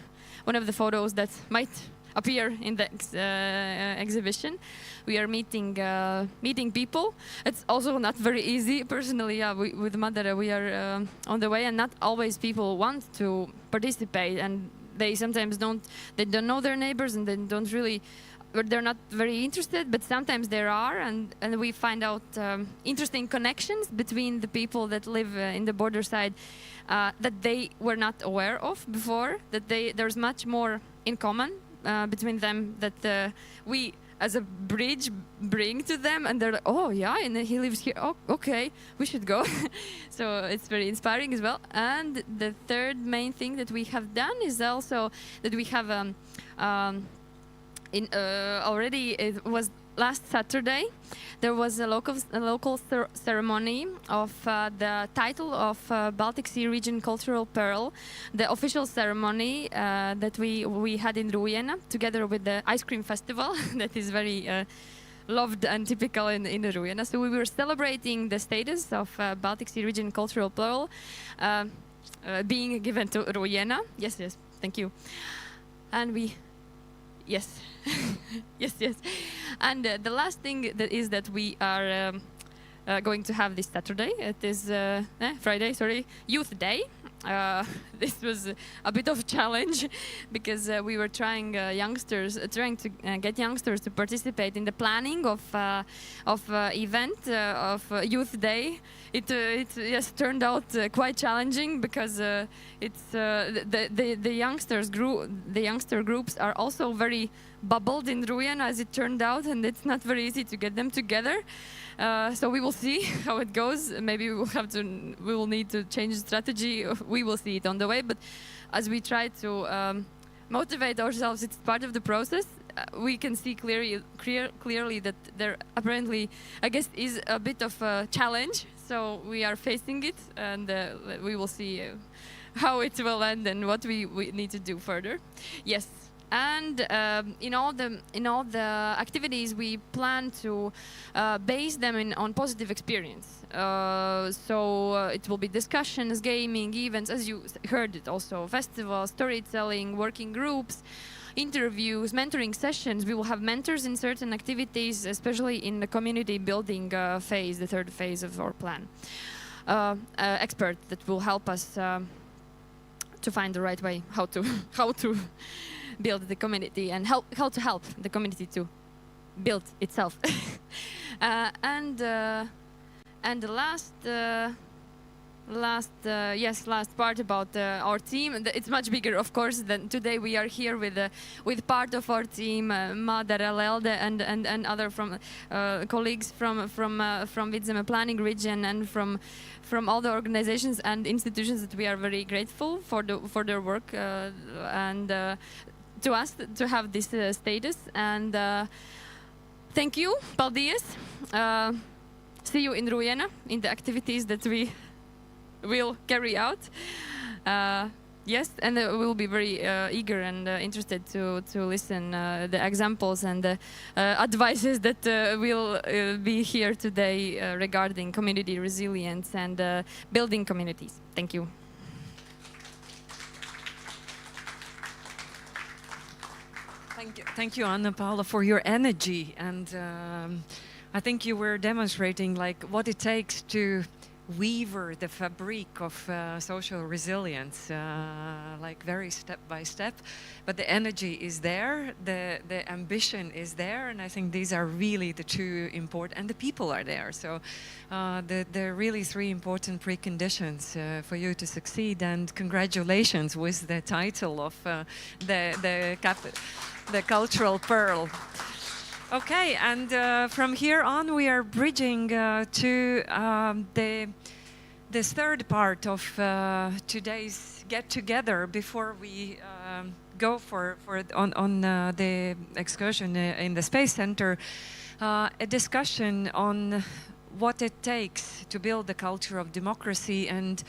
photos that might appear in the exhibition. We are meeting people. It's also not very easy. Personally, with Madara, we are on the way, and not always people want to participate, and they sometimes don't know their neighbors, and they don't really. They're not very interested, but sometimes there are, and we find out interesting connections between the people that live in the border side that they were not aware of before, that there's much more in common between them that we as a bridge bring to them, and they're like, oh yeah, and he lives here, oh okay, we should go. So it's very inspiring as well. And the third main thing that we have done is also that we have already, it was last Saturday, there was a local ceremony of the title of Baltic Sea Region Cultural Pearl, the official ceremony that we had in Rujena, together with the ice cream festival that is very loved and typical in Rujena. So we were celebrating the status of Baltic Sea Region Cultural Pearl being given to Rujena. Yes, thank you. And we... Yes, yes. And the last thing is that we are going to have this Saturday. It is Friday, sorry, Youth Day. This was a bit of a challenge because we were trying to get youngsters to participate in the planning of event of Youth Day. It yes, turned out quite challenging because it's the youngster groups are also very bubbled in Rujena, as it turned out, and it's not very easy to get them together. So we will see how it goes. Maybe we will need to change the strategy. We will see it on the way. But as we try to motivate ourselves, it's part of the process. We can see clearly that there apparently, I guess, is a bit of a challenge. So we are facing it, and we will see how it will end and what we need to do further. Yes. And in all the activities, we plan to base them on positive experience. So it will be discussions, gaming, events, as you heard it also, festivals, storytelling, working groups, interviews, mentoring sessions. We will have mentors in certain activities, especially in the community building phase, the third phase of our plan. Expert that will help us to find the right way how to build the community and how to help the community to build itself. And the last part about our team. It's much bigger, of course, than today. We are here with part of our team, Madara, Lelde, and other colleagues from Vidzeme Planning Region and from all the organizations and institutions that we are very grateful for their work and to us to have this status. And thank you, Paldies. See you in Rujena in the activities that we will carry out. Yes, and we'll be very eager and interested to listen the examples and the advices that will be here today regarding community resilience and building communities. Thank you. Thank you, Anna-Paula, for your energy, and I think you were demonstrating like what it takes to weaver, the fabric of social resilience, like very step by step. But the energy is there, the ambition is there, and I think these are really the two important, and the people are there. So the really three important preconditions for you to succeed. And congratulations with the title of the cultural pearl. Okay, and from here on we are bridging to this third part of today's get-together before we go on the excursion in the Space Center, a discussion on what it takes to build the culture of democracy and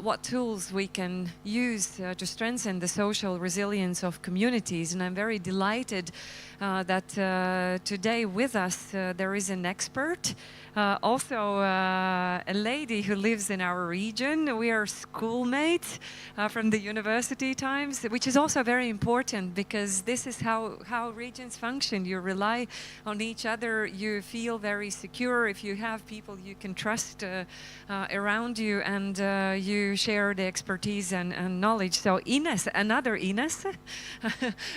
what tools we can use to strengthen the social resilience of communities. And I'm very delighted that today with us there is an expert, also a lady who lives in our region. We are schoolmates from the university times, which is also very important because this is how regions function. You rely on each other, you feel very secure if you have people you can trust around you, and you share the expertise and knowledge. So Inese, another Inese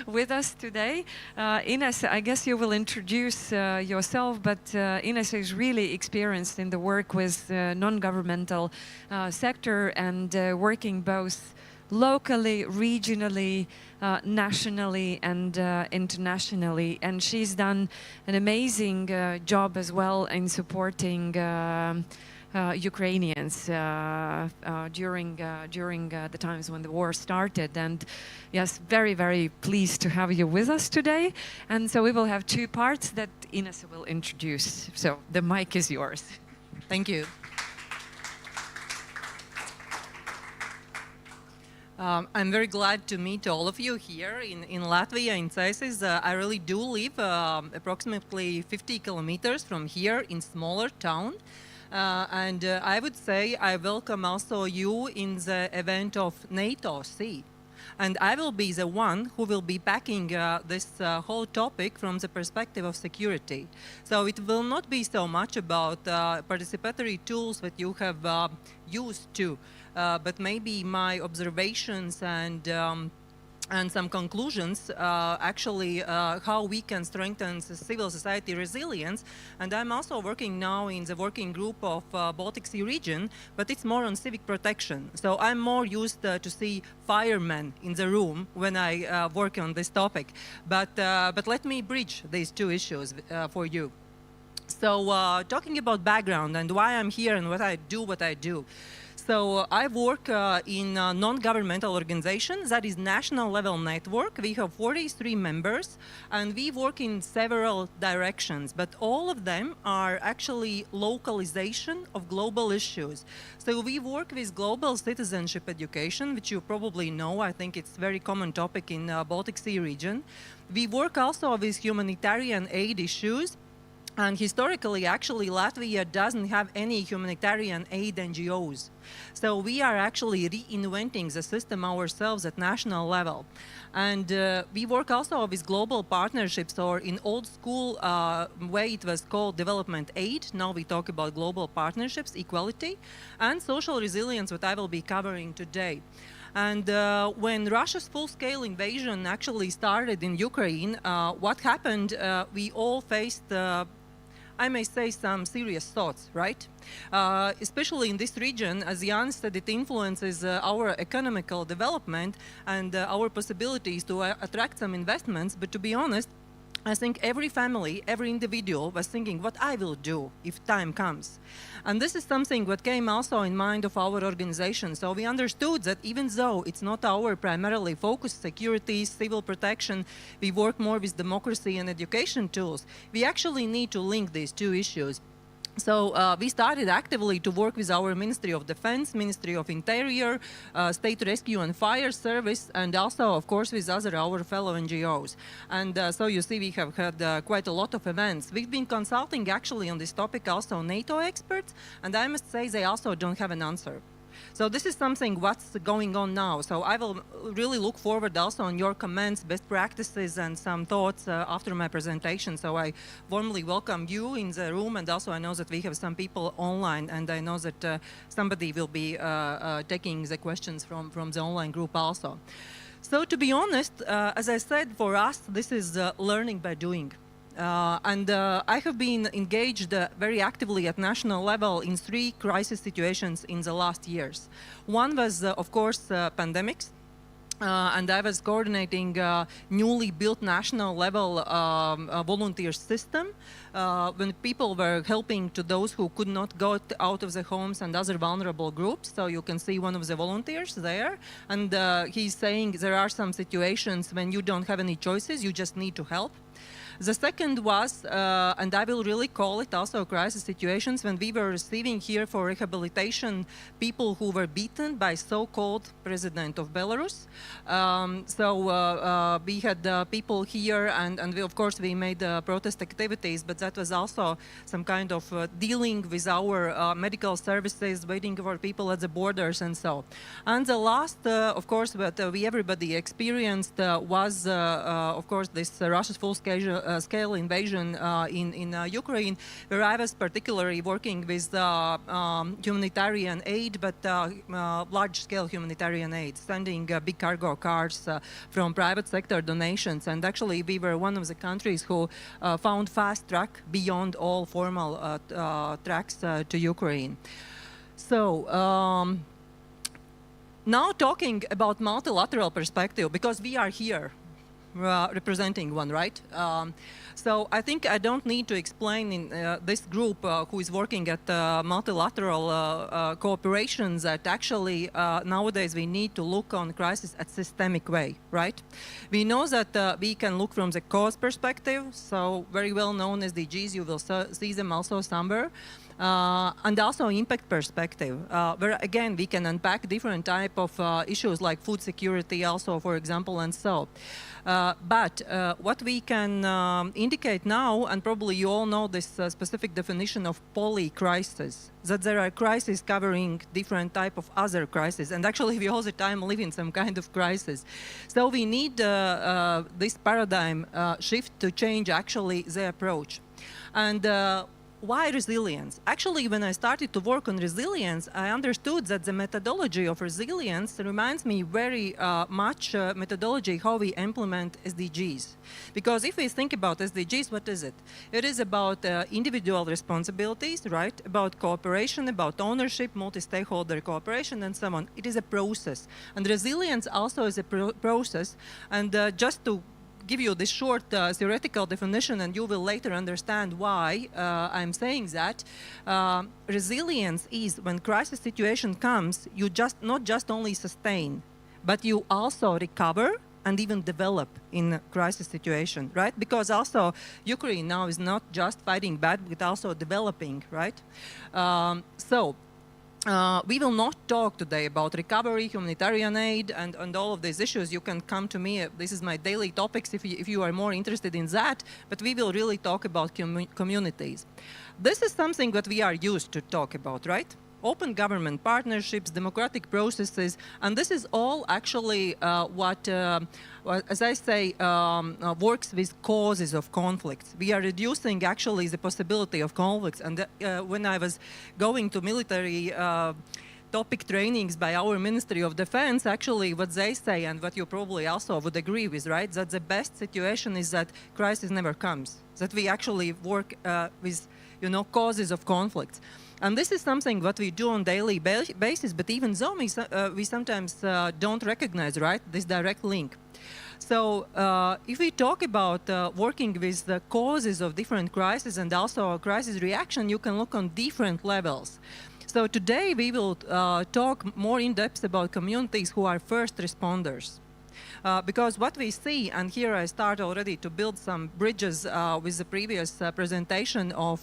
with us today. Inese, I guess you will introduce yourself, but Inese is really experienced in the work with non-governmental sector and working both locally, regionally, nationally and internationally, and she's done an amazing job as well in supporting Ukrainians during the times when the war started. And yes, very, very pleased to have you with us today. And so we will have two parts that Inese will introduce. So the mic is yours. Thank you. I'm very glad to meet all of you here in Latvia, in Cēsis. I really do live approximately 50 kilometers from here in smaller town. And I would say I welcome also you in the event of NATO Sea. And I will be the one who will be backing this whole topic from the perspective of security. So it will not be so much about participatory tools that you have used to, but maybe my observations and some conclusions, actually, how we can strengthen the civil society resilience. And I'm also working now in the working group of Baltic Sea region, but it's more on civic protection. So I'm more used to see firemen in the room when I work on this topic. But let me bridge these two issues for you. So talking about background and why I'm here and what I do. So I work in a non-governmental organization that is national level network. We have 43 members and we work in several directions, but all of them are actually localization of global issues. So we work with global citizenship education, which you probably know. I think it's a very common topic in Baltic Sea region. We work also with humanitarian aid issues. And historically, actually, Latvia doesn't have any humanitarian aid NGOs. So we are actually reinventing the system ourselves at national level. And we work also with global partnerships, or in old school way it was called development aid. Now we talk about global partnerships, equality, and social resilience, what I will be covering today. And when Russia's full-scale invasion actually started in Ukraine, what happened, we all faced I may say some serious thoughts, right? Especially in this region, as Jan said, it influences our economical development and our possibilities to attract some investments. But to be honest, I think every family, every individual was thinking what I will do if time comes. And this is something that came also in mind of our organization. So we understood that even though it's not our primarily focus, security, civil protection, we work more with democracy and education tools, we actually need to link these two issues. So we started actively to work with our Ministry of Defense, Ministry of Interior, State Rescue and Fire Service, and also, of course, with our fellow NGOs. And so you see, we have had quite a lot of events. We've been consulting actually on this topic also NATO experts, and I must say they also don't have an answer. So this is something what's going on now. So I will really look forward also on your comments, best practices, and some thoughts after my presentation. So I warmly welcome you in the room, and also I know that we have some people online, and I know that somebody will be taking the questions from the online group also. So to be honest, as I said, for us, this is learning by doing. I have been engaged very actively at national level in 3 crisis situations in the last years. One was, of course, pandemics. And I was coordinating newly built national level volunteer system when people were helping to those who could not go out of their homes and other vulnerable groups. So you can see one of the volunteers there, and he's saying there are some situations when you don't have any choices, you just need to help. The second was, and I will really call it also crisis situations, when we were receiving here for rehabilitation people who were beaten by so-called president of Belarus. We had people here, and we, of course, we made protest activities, but that was also some kind of dealing with our medical services, waiting for people at the borders and so. And the last, of course, what we everybody experienced was, of course, this Russia's full-scale invasion in Ukraine, where I was particularly working with humanitarian aid, but large-scale humanitarian aid, sending big cargo cars from private sector donations. And actually, we were one of the countries who found fast track beyond all formal tracks to Ukraine. So now talking about multilateral perspective, because we are here representing one, right? So I think I don't need to explain in this group who is working at multilateral cooperation that actually nowadays we need to look on crisis at systemic way, right? We know that we can look from the cause perspective, so very well known SDGs, you will see them also somewhere. And also impact perspective, where again we can unpack different type of issues like food security also, for example, and so. But what we can indicate now, and probably you all know this specific definition of polycrisis, that there are crises covering different type of other crises, and actually we all the time live in some kind of crisis. So we need this paradigm shift to change actually the approach. And why resilience? Actually, when I started to work on resilience, I understood that the methodology of resilience reminds me very much methodology how we implement SDGs. Because if we think about SDGs, what is it? It is about individual responsibilities, right? About cooperation, about ownership, multi-stakeholder cooperation, and so on. It is a process. And resilience also is a process. And just to give you this short theoretical definition, and you will later understand why I'm saying that. Resilience is when crisis situation comes, you not just only sustain, but you also recover and even develop in a crisis situation, right? Because also Ukraine now is not just fighting back, but also developing, right? We will not talk today about recovery, humanitarian aid, and all of these issues. You can come to me. This is my daily topics if you are more interested in that. But we will really talk about communities. This is something that we are used to talk about, right? Open government partnerships, democratic processes, and this is all actually what, as I say, works with causes of conflicts. We are reducing actually the possibility of conflicts. And when I was going to military topic trainings by our Ministry of Defense, actually what they say, and what you probably also would agree with, right, that the best situation is that crisis never comes, that we actually work with, causes of conflicts. And this is something what we do on daily basis, but even though we sometimes don't recognize, right, this direct link. So if we talk about working with the causes of different crises and also crisis reaction, you can look on different levels. So today we will talk more in depth about communities who are first responders. Because what we see, and here I start already to build some bridges with the previous presentation of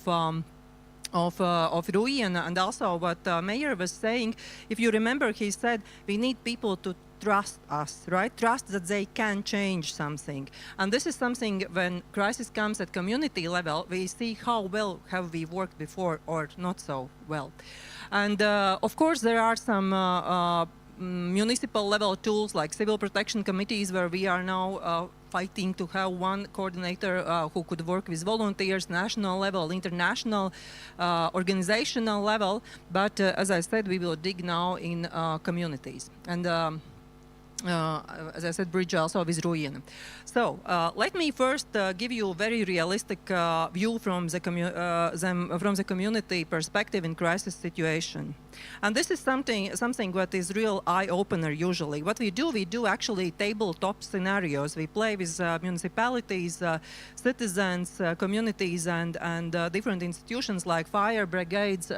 Rui and also what Mayor was saying. If you remember, he said we need people to trust us, right? Trust that they can change something. And this is something when crisis comes at community level, we see how well have we worked before or not so well. And of course, there are some municipal level tools like civil protection committees where we are now fighting to have one coordinator who could work with volunteers, national level, international, organizational level. But as I said, we will dig now in communities. And as I said, bridge also with Ruina. So let me first give you a very realistic view from the community perspective in crisis situation. And this is something what is real eye-opener usually. What we do actually tabletop scenarios. We play with municipalities, citizens, communities, and different institutions like fire brigades,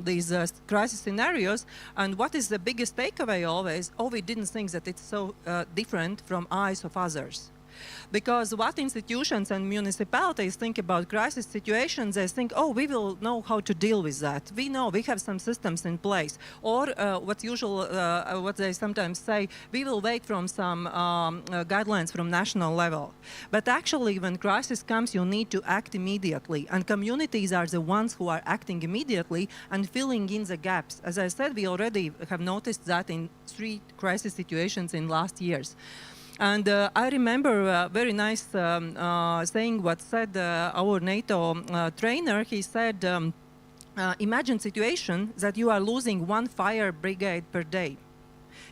these crisis scenarios. And what is the biggest takeaway always? Oh, we didn't think that it's so different from eyes of others. Because what institutions and municipalities think about crisis situations, they think, oh, we will know how to deal with that. We know, we have some systems in place. Or what they sometimes say, we will wait from some guidelines from national level. But actually, when crisis comes, you need to act immediately. And communities are the ones who are acting immediately and filling in the gaps. As I said, we already have noticed that in 3 crisis situations in last years. And I remember a very nice saying what said our NATO trainer. He said, imagine situation that you are losing 1 fire brigade per day.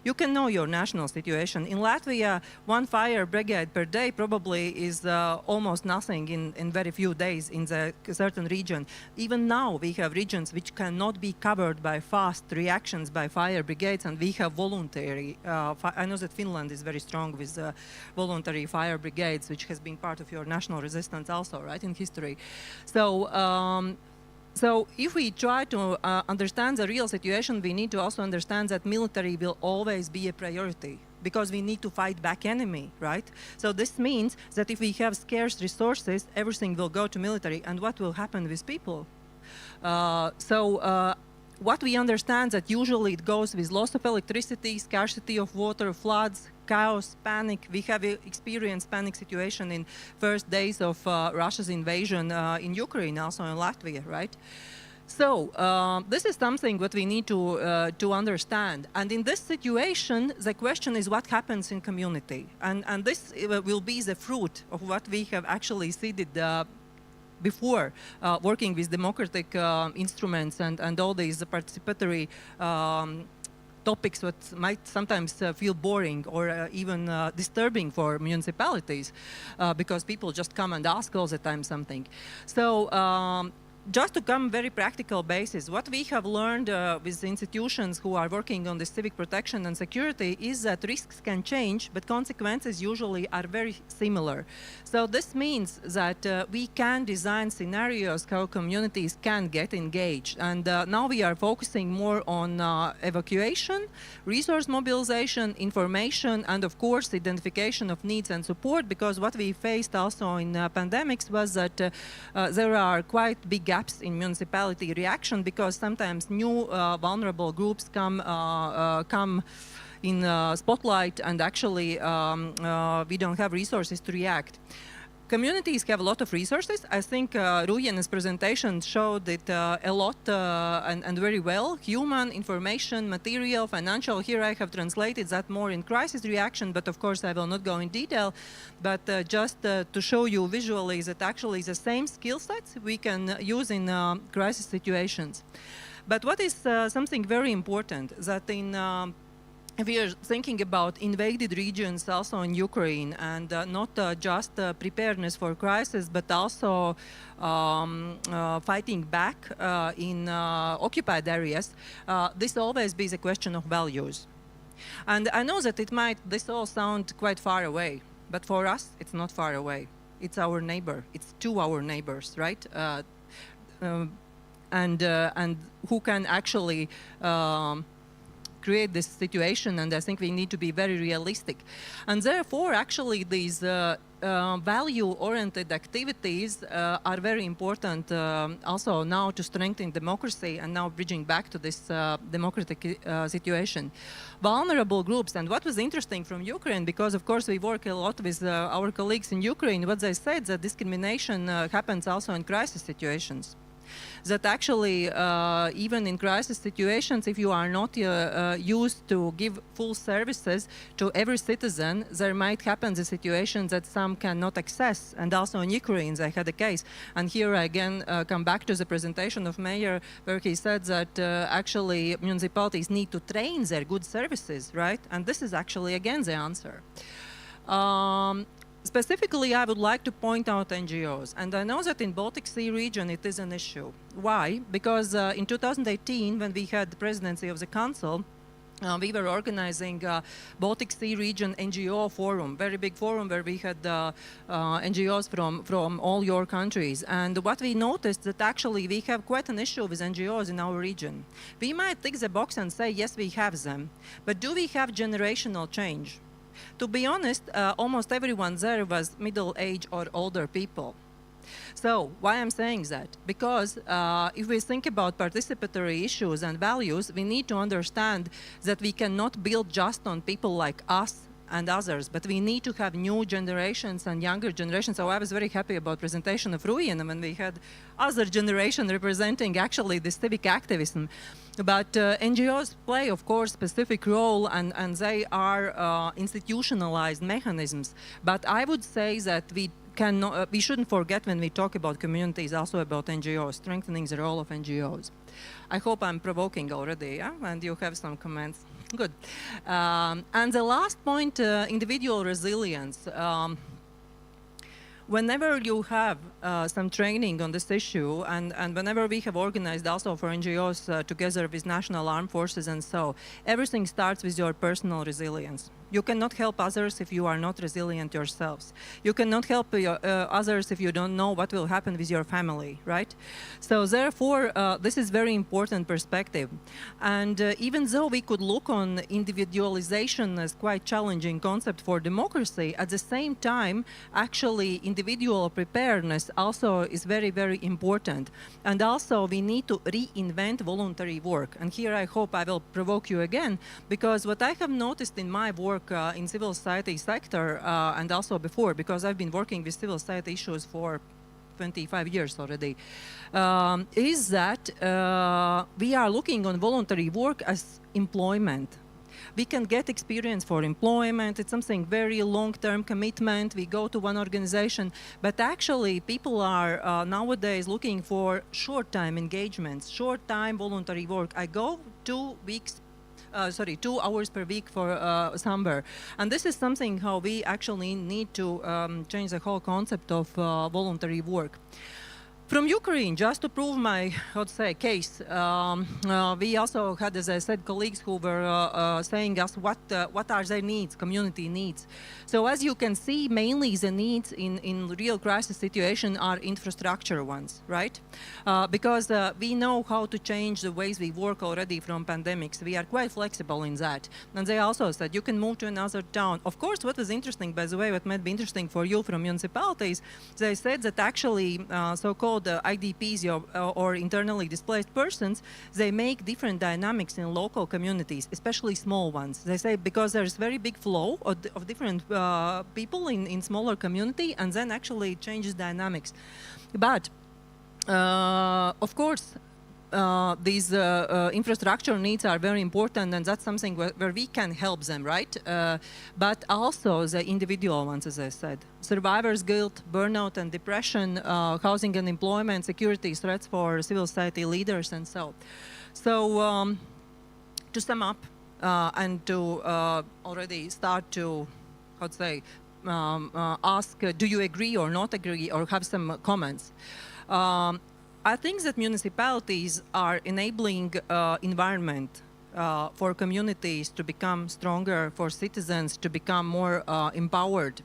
You can know your national situation. In Latvia, 1 fire brigade per day probably is almost nothing in very few days in the certain region. Even now, we have regions which cannot be covered by fast reactions by fire brigades, and we have voluntary. I know that Finland is very strong with voluntary fire brigades, which has been part of your national resistance also, right, in history. So if we try to understand the real situation, we need to also understand that military will always be a priority because we need to fight back enemy, right? So this means that if we have scarce resources, everything will go to military. And what will happen with people? What we understand that usually it goes with loss of electricity, scarcity of water, floods, chaos, panic. We have experienced panic situation in first days of Russia's invasion in Ukraine, also in Latvia, right? So this is something that we need to understand. And in this situation, the question is what happens in community. And this will be the fruit of what we have actually seeded before working with democratic instruments and all these participatory topics that might sometimes feel boring or even disturbing for municipalities because people just come and ask all the time something. So just to come very practical basis, what we have learned with institutions who are working on the civic protection and security is that risks can change, but consequences usually are very similar. So this means that we can design scenarios how communities can get engaged. And now we are focusing more on evacuation, resource mobilization, information, and of course identification of needs and support, because what we faced also in pandemics was that there are quite big gaps in municipality reaction because sometimes new vulnerable groups come in spotlight and actually we don't have resources to react. Communities have a lot of resources. I think Rujena's presentation showed it a lot and very well. Human, information, material, financial. Here I have translated that more in crisis reaction, but of course I will not go in detail. But just to show you visually that actually the same skill sets we can use in crisis situations. But what is something very important, that in we are thinking about invaded regions also in Ukraine, and not just preparedness for crisis, but also fighting back in occupied areas. This always be the question of values. And I know that this all sound quite far away, but for us, it's not far away. It's our neighbor. It's to our neighbors, right? And who can actually create this situation, and I think we need to be very realistic. And therefore, actually, these value-oriented activities are very important also now to strengthen democracy and now bridging back to this democratic situation. Vulnerable groups, and what was interesting from Ukraine, because of course we work a lot with our colleagues in Ukraine, what they said that discrimination happens also in crisis situations. That actually, even in crisis situations, if you are not used to give full services to every citizen, there might happen the situation that some cannot access. And also in Ukraine, they had a case. And here I again come back to the presentation of Mayor, where he said that actually municipalities need to train their good services, right? And this is actually again the answer. Specifically, I would like to point out NGOs, and I know that in Baltic Sea region it is an issue. Why? Because in 2018, when we had the presidency of the Council, we were organizing Baltic Sea region NGO forum, very big forum where we had NGOs from all your countries. And what we noticed that actually we have quite an issue with NGOs in our region. We might tick the box and say, yes, we have them, but do we have generational change? To be honest, almost everyone there was middle-aged or older people. So why I'm saying that? Because if we think about participatory issues and values, we need to understand that we cannot build just on people like us and others, but we need to have new generations and younger generations. So I was very happy about presentation of Ruijena when we had other generation representing actually the civic activism. But NGOs play, of course, specific role, and they are institutionalized mechanisms. But I would say that we shouldn't forget when we talk about communities, also about NGOs, strengthening the role of NGOs. I hope I'm provoking already, yeah? And you have some comments. Good. And the last point, individual resilience. Whenever you have some training on this issue, and whenever we have organized also for NGOs together with National Armed Forces and so, everything starts with your personal resilience. You cannot help others if you are not resilient yourselves. You cannot help others if you don't know what will happen with your family, right? So therefore, this is very important perspective. And even though we could look on individualization as quite challenging concept for democracy, at the same time, actually individual preparedness also is very, very important. And also we need to reinvent voluntary work. And here I hope I will provoke you again, because what I have noticed in my work in civil society sector and also before, because I've been working with civil society issues for 25 years already, is that we are looking on voluntary work as employment. We can get experience for employment. It's something very long-term commitment. We go to one organization, but actually people are nowadays looking for short-time engagements, short-time voluntary work. I go 2 hours per week for somewhere. And this is something how we actually need to change the whole concept of voluntary work. From Ukraine, just to prove my, case, we also had, as I said, colleagues who were saying us what are their needs, community needs. So as you can see, mainly the needs in real crisis situation are infrastructure ones, right? Because we know how to change the ways we work already from pandemics. We are quite flexible in that. And they also said you can move to another town. Of course, what was interesting, by the way, what might be interesting for you from municipalities, they said that actually so-called IDPs or internally displaced persons, they make different dynamics in local communities, especially small ones. They say because there's very big flow of different people in smaller community, and then actually changes dynamics. But of course, these infrastructure needs are very important, and that's something where we can help them, right? But also the individual ones, as I said. Survivor's guilt, burnout and depression, housing and employment, security threats for civil society leaders, and so. So to sum up and to already start to, ask, do you agree or not agree, or have some comments? I think that municipalities are enabling environment for communities to become stronger, for citizens to become more empowered.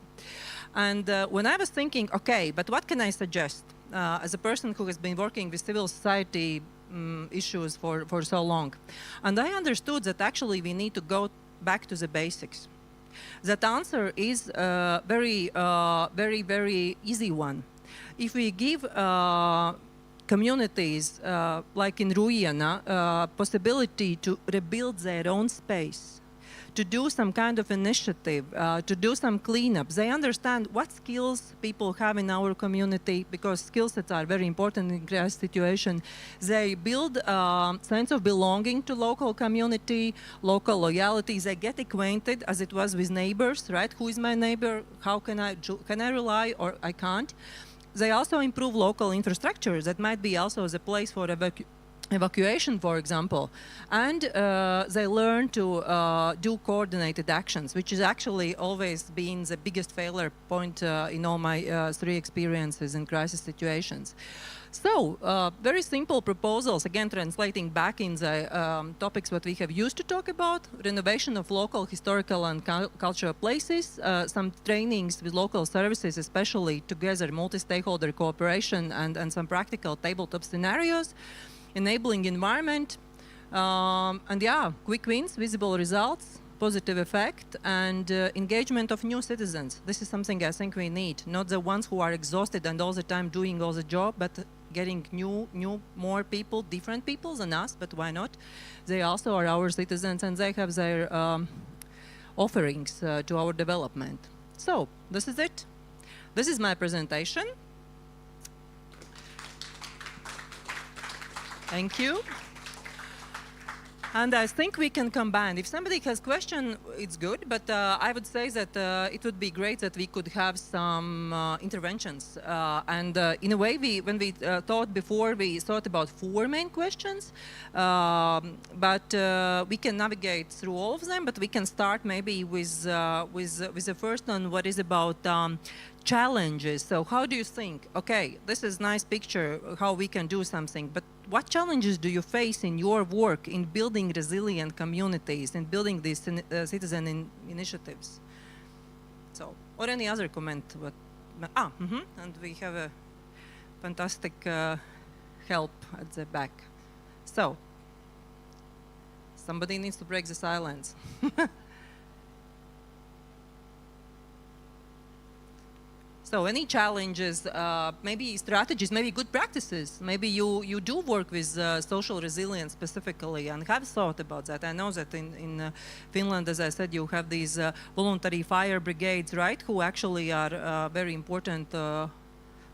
And when I was thinking, okay, but what can I suggest as a person who has been working with civil society issues for so long? And I understood that actually we need to go back to the basics. That answer is very easy one. If we give communities like in Ruijana possibility to rebuild their own space, to do some kind of initiative, to do some cleanups. They understand what skills people have in our community, because skill sets are very important in crisis situation. They build a sense of belonging to local community, local loyalty. They get acquainted, as it was with neighbors, right? Who is my neighbor? How can I rely or I can't? They also improve local infrastructure. That might be also the place for evacuation, for example, and they learn to do coordinated actions, which has actually always been the biggest failure point in all my 3 experiences in crisis situations. So, very simple proposals, again translating back in the topics what we have used to talk about: renovation of local historical and cultural places, some trainings with local services, especially together, multi-stakeholder cooperation, and some practical tabletop scenarios, enabling environment, and yeah, quick wins, visible results, positive effect, and engagement of new citizens. This is something I think we need, not the ones who are exhausted and all the time doing all the job, but getting more people, different people than us, but why not? They also are our citizens, and they have their offerings to our development. So, this is it. This is my presentation. Thank you. And I think we can combine. If somebody has question, it's good, but I would say that it would be great that we could have some interventions. And in a way, when we thought before, we thought about 4 main questions, but we can navigate through all of them, but we can start maybe with the first one, what is about challenges. So how do you think, okay, this is nice picture, how we can do something, but what challenges do you face in your work in building resilient communities, in building these citizen initiatives? So, or any other comment? And we have a fantastic help at the back. So, somebody needs to break the silence. So any challenges, maybe strategies, maybe good practices, maybe you do work with social resilience specifically and have thought about that. I know that in Finland, as I said, you have these voluntary fire brigades, right, who actually are a very important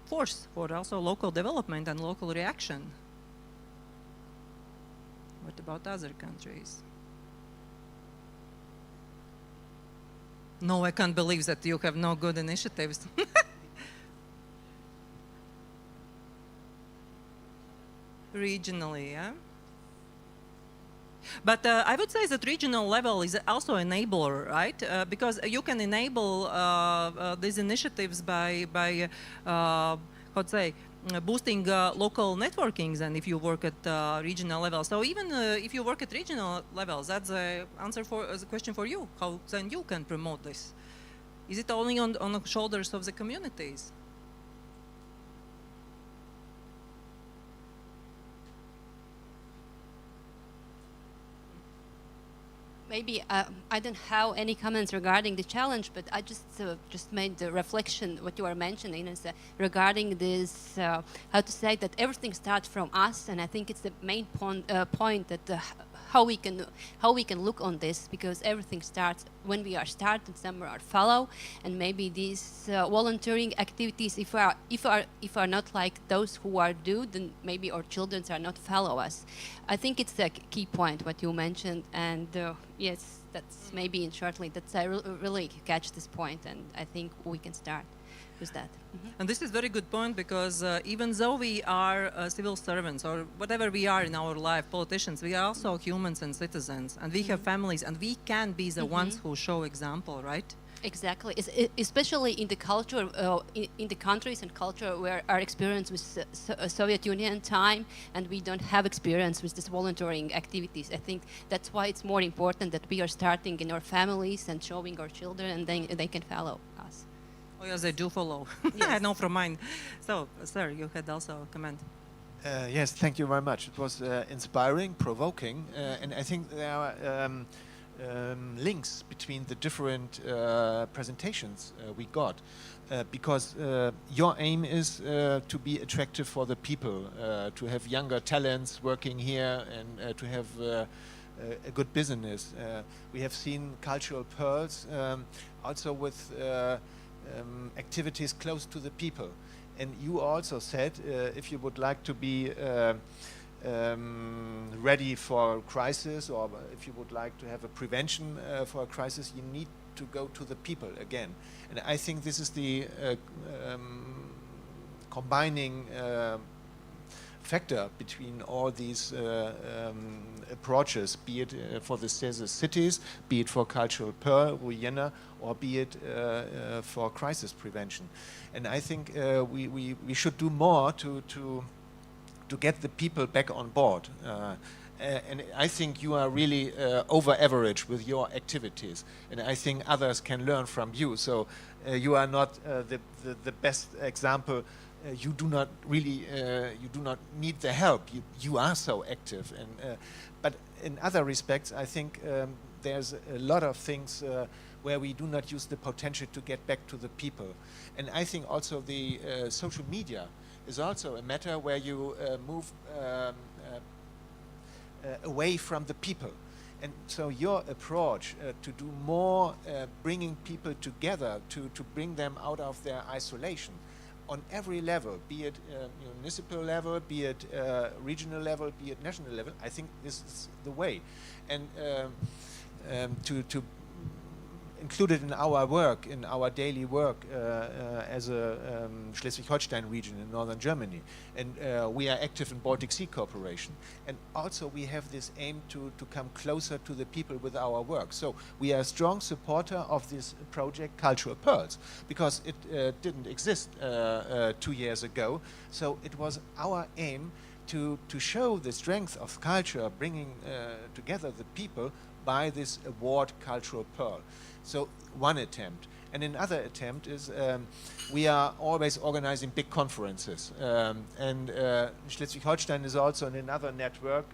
force for also local development and local reaction. What about other countries? No, I can't believe that you have no good initiatives. Regionally, yeah? But I would say that regional level is also enabler, right? Because you can enable these initiatives by boosting local networkings, and if you work at regional level. So even if you work at regional levels, that's the answer for the question for you. How then you can promote this? Is it only on the shoulders of the communities? Maybe I don't have any comments regarding the challenge, but I just made the reflection what you are mentioning is regarding this how to say that everything starts from us, and I think it's the main point that how we can look on this, because everything starts when we are started, some are follow, and maybe these volunteering activities, if are not like those who are do, then maybe our children are not follow us. I think it's the key point what you mentioned, and yes, that's maybe in shortly that I really catch this point, and I think we can start with that. Mm-hmm. And this is very good point, because even though we are civil servants or whatever we are in our life, politicians, we are also humans and citizens, and we have families, and we can be the ones who show example, right? Exactly, especially in the culture, in the countries and culture where our experience with Soviet Union time, and we don't have experience with this volunteering activities. I think that's why it's more important that we are starting in our families and showing our children, and then they can follow us. Oh yes, they do follow. Yes. I know from mine. So, sir, you had also a comment. Yes, thank you very much. It was inspiring, provoking, and I think there are links between the different presentations we got. Because your aim is to be attractive for the people, to have younger talents working here and to have a good business. We have seen cultural pearls also with activities close to the people. And you also said if you would like to be ready for a crisis, or if you would like to have a prevention for a crisis, you need to go to the people again. And I think this is the combining factor between all these approaches, be it for the Cēsis cities, be it for cultural pearl, Vienna, or be it for crisis prevention. And I think we should do more to get the people back on board. And I think you are really over average with your activities, and I think others can learn from you. So you are not the best example. You do not really you do not need the help. You are so active, and but in other respects, I think there's a lot of things where we do not use the potential to get back to the people. And I think also the social media is also a matter where you move away from the people. And so your approach to do more bringing people together, to bring them out of their isolation on every level, be it municipal level, be it regional level, be it national level, I think this is the way. And to included in our work, in our daily work as a Schleswig-Holstein region in northern Germany. And we are active in Baltic Sea cooperation. And also we have this aim to come closer to the people with our work. So we are a strong supporter of this project Cultural Pearls, because it didn't exist 2 years ago. So it was our aim to show the strength of culture, bringing together the people by this award Cultural Pearl. So one attempt. And another attempt is we are always organizing big conferences. And Schleswig-Holstein is also in another network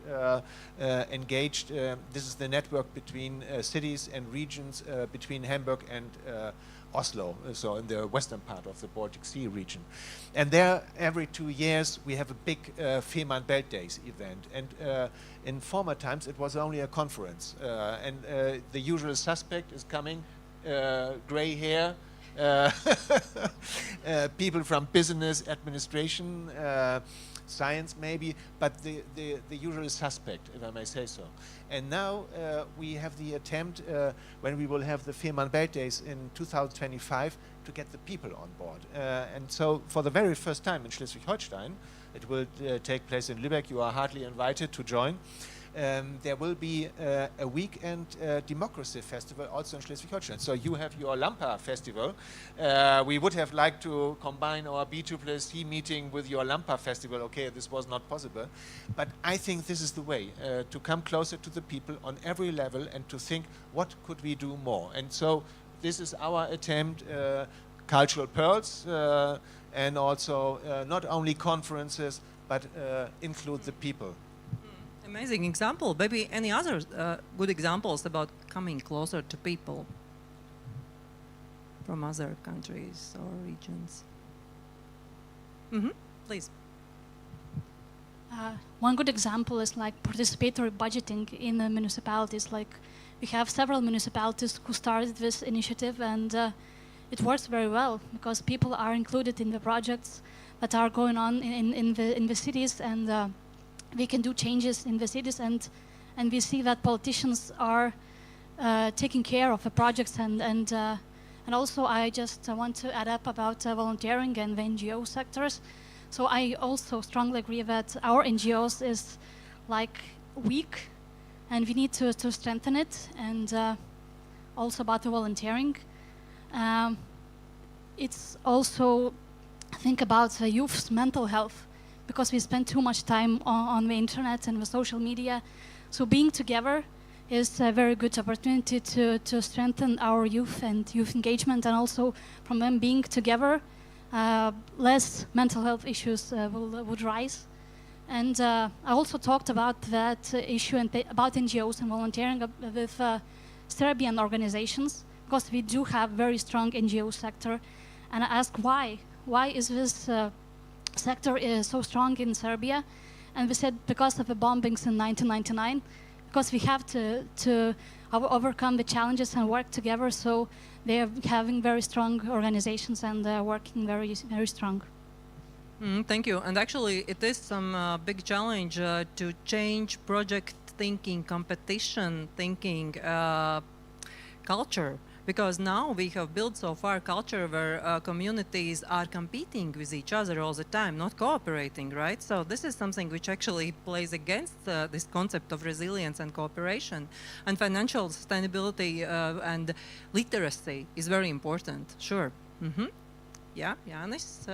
engaged. This is the network between cities and regions between Hamburg and Oslo, so in the western part of the Baltic Sea region. And there, every 2 years, we have a big Fehmarn Belt Days event. And in former times, it was only a conference. And the usual suspect is coming, gray hair, people from business, administration, science maybe, but the usual suspect, if I may say so. And now we have the attempt, when we will have the Fehmarn Belt Days in 2025, to get the people on board. And so for the very first time in Schleswig-Holstein, it will take place in Lübeck. You are heartily invited to join. There will be a weekend democracy festival also in Schleswig-Holstein. So you have your Lampa festival. We would have liked to combine our B2+C meeting with your Lampa festival. Okay, this was not possible. But I think this is the way to come closer to the people on every level and to think, what could we do more? And so this is our attempt, Cultural Pearls, and also not only conferences, but include the people. Amazing example. Maybe any other good examples about coming closer to people from other countries or regions? Please. One good example is like participatory budgeting in the municipalities. Like we have several municipalities who started this initiative, and it works very well because people are included in the projects that are going on in the cities, and we can do changes in the cities, and we see that politicians are taking care of the projects, and also I just want to add up about volunteering and the NGO sectors. So I also strongly agree that our NGOs is like weak, and we need to strengthen it. And also about the volunteering, it's also think about the youth's mental health, because we spend too much time on the internet and the social media. So being together is a very good opportunity to strengthen our youth and youth engagement, and also from them being together, less mental health issues would rise. And I also talked about that issue and about NGOs and volunteering with Serbian organizations, because we do have very strong NGO sector, and I asked why. Why is this sector so strong in Serbia? And we said because of the bombings in 1999, because we have to overcome the challenges and work together. So they are having very strong organizations and working very, very strong. Thank you. And actually, it is some big challenge to change project thinking, competition thinking, culture. Because now we have built so far culture where communities are competing with each other all the time, not cooperating, right? So this is something which actually plays against this concept of resilience and cooperation. And financial sustainability and literacy is very important, sure. Yeah, Jānis?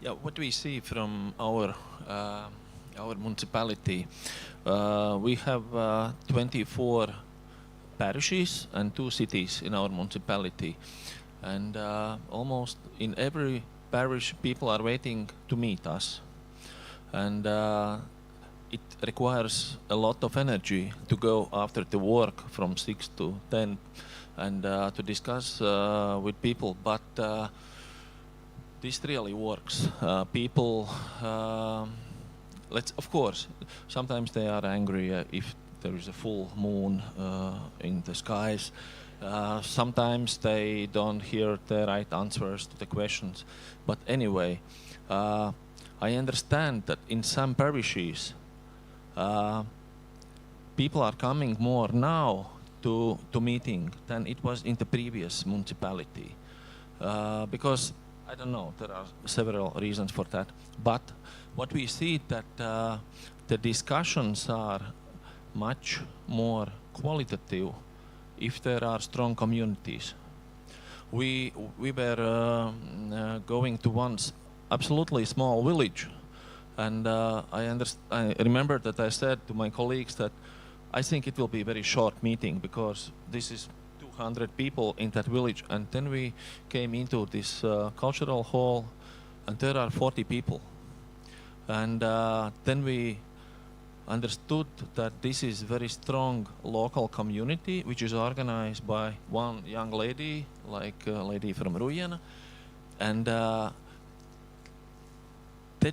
Yeah, what we see from our municipality, we have 24 parishes and 2 cities in our municipality, and almost in every parish people are waiting to meet us, and it requires a lot of energy to go after the work from 6 to 10 and to discuss with people, but this really works. People, of course, sometimes they are angry if there is a full moon in the skies. Sometimes they don't hear the right answers to the questions. But anyway, I understand that in some parishes, people are coming more now to meeting than it was in the previous municipality. Because I don't know, there are several reasons for that, but what we see that the discussions are much more qualitative if there are strong communities. We were going to one absolutely small village, and I remember that I said to my colleagues that I think it will be a very short meeting because this is 200 people in that village, and then we came into this cultural hall and there are 40 people, and then we understood that this is very strong local community which is organized by one young lady, like a lady from Rujena, and the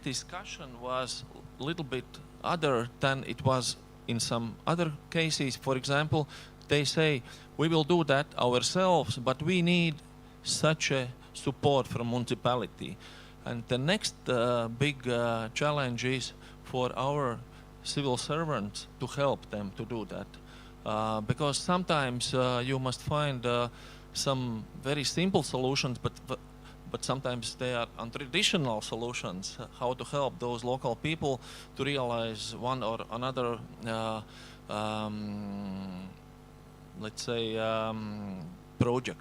discussion was a little bit other than it was in some other cases. For example, they say, we will do that ourselves, but we need such a support from municipality. And the next big challenge is for our civil servants to help them to do that. Because sometimes you must find some very simple solutions, but sometimes they are untraditional solutions, how to help those local people to realize one or another let's say, project.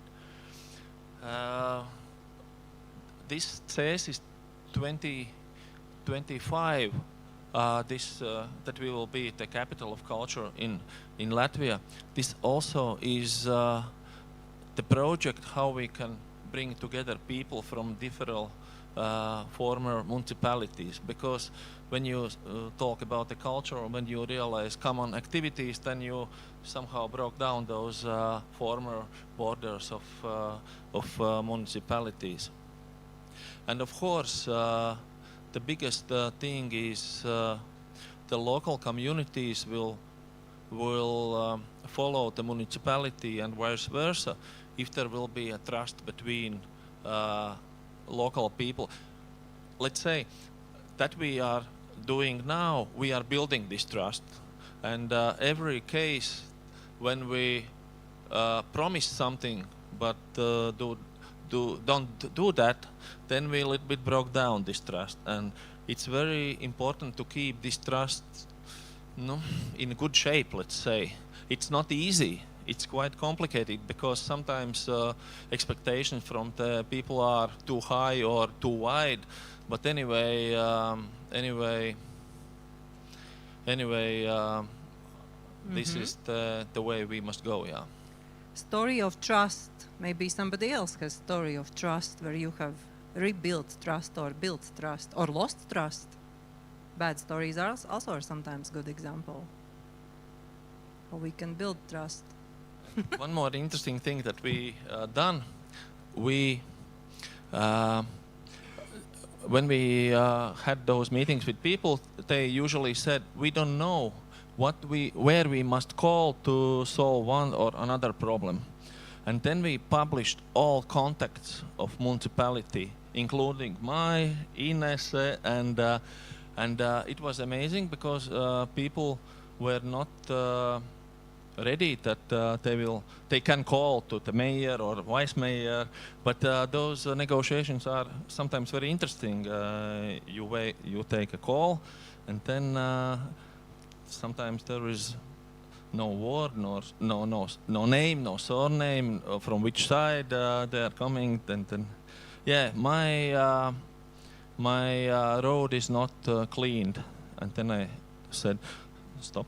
This Cēsis 2025, that we will be the capital of culture in Latvia. This also is the project how we can bring together people from different former municipalities, because when you talk about the culture, when you realize common activities, then you somehow broke down those former borders of municipalities. And of course, the biggest thing is the local communities will follow the municipality and vice versa if there will be a trust between local people. Let's say that we are doing now, we are building this trust, and every case when we promise something but don't do that, then we a little bit broke down this trust, and it's very important to keep this trust in good shape. Let's say it's not easy. It's quite complicated because sometimes expectations from the people are too high or too wide. But anyway, this is the way we must go. Yeah. Story of trust. Maybe somebody else has story of trust where you have rebuilt trust or built trust or lost trust. bad stories are also are sometimes good example. How we can build trust. One more interesting thing that we done, we when we had those meetings with people, they usually said, we don't know where we must call to solve one or another problem. And then we published all contacts of municipality, including my, Inese, and it was amazing because people were not ready that they can call to the mayor or vice mayor, but those negotiations are sometimes very interesting. You take a call, and then sometimes there is no word, no name, no surname, from which side they are coming. Then yeah, my road is not cleaned, and then I said, stop.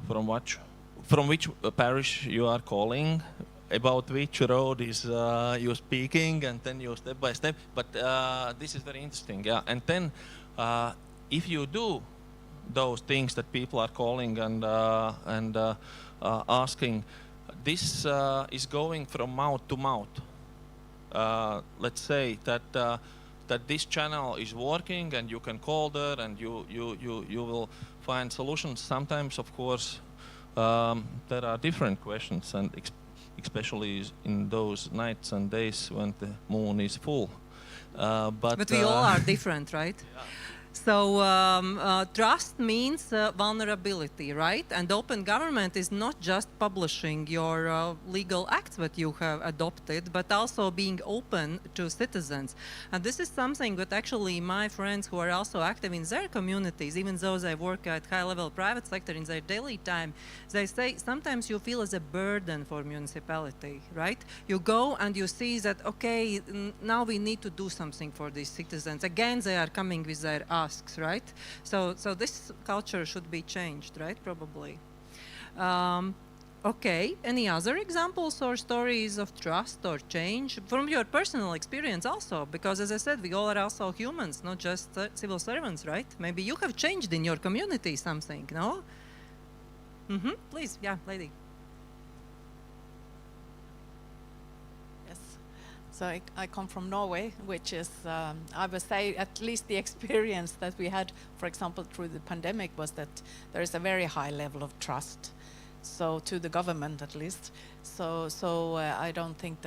From which parish you are calling, about which road is you speaking, and then you step by step. But this is very interesting, yeah. And then if you do those things that people are calling and asking, this is going from mouth to mouth. Let's say that this channel is working, and you can call there, and you will find solutions. Sometimes, of course, there are different questions, and especially in those nights and days when the moon is full. But we all are different, right? Yeah. So trust means vulnerability, right? And open government is not just publishing your legal acts that you have adopted, but also being open to citizens. And this is something that actually my friends who are also active in their communities, even though they work at high-level private sector in their daily time, they say sometimes you feel as a burden for municipality, right? You go and you see that, okay, now we need to do something for these citizens. Again, they are coming with their asks, right? So this culture should be changed, right? Probably. Okay, any other examples or stories of trust or change from your personal experience also? Because as I said, we all are also humans, not just civil servants, right? Maybe you have changed in your community something, no? Please, yeah, lady. So I come from Norway, which is, I would say, at least the experience that we had, for example, through the pandemic, was that there is a very high level of trust, so to the government at least. So I don't think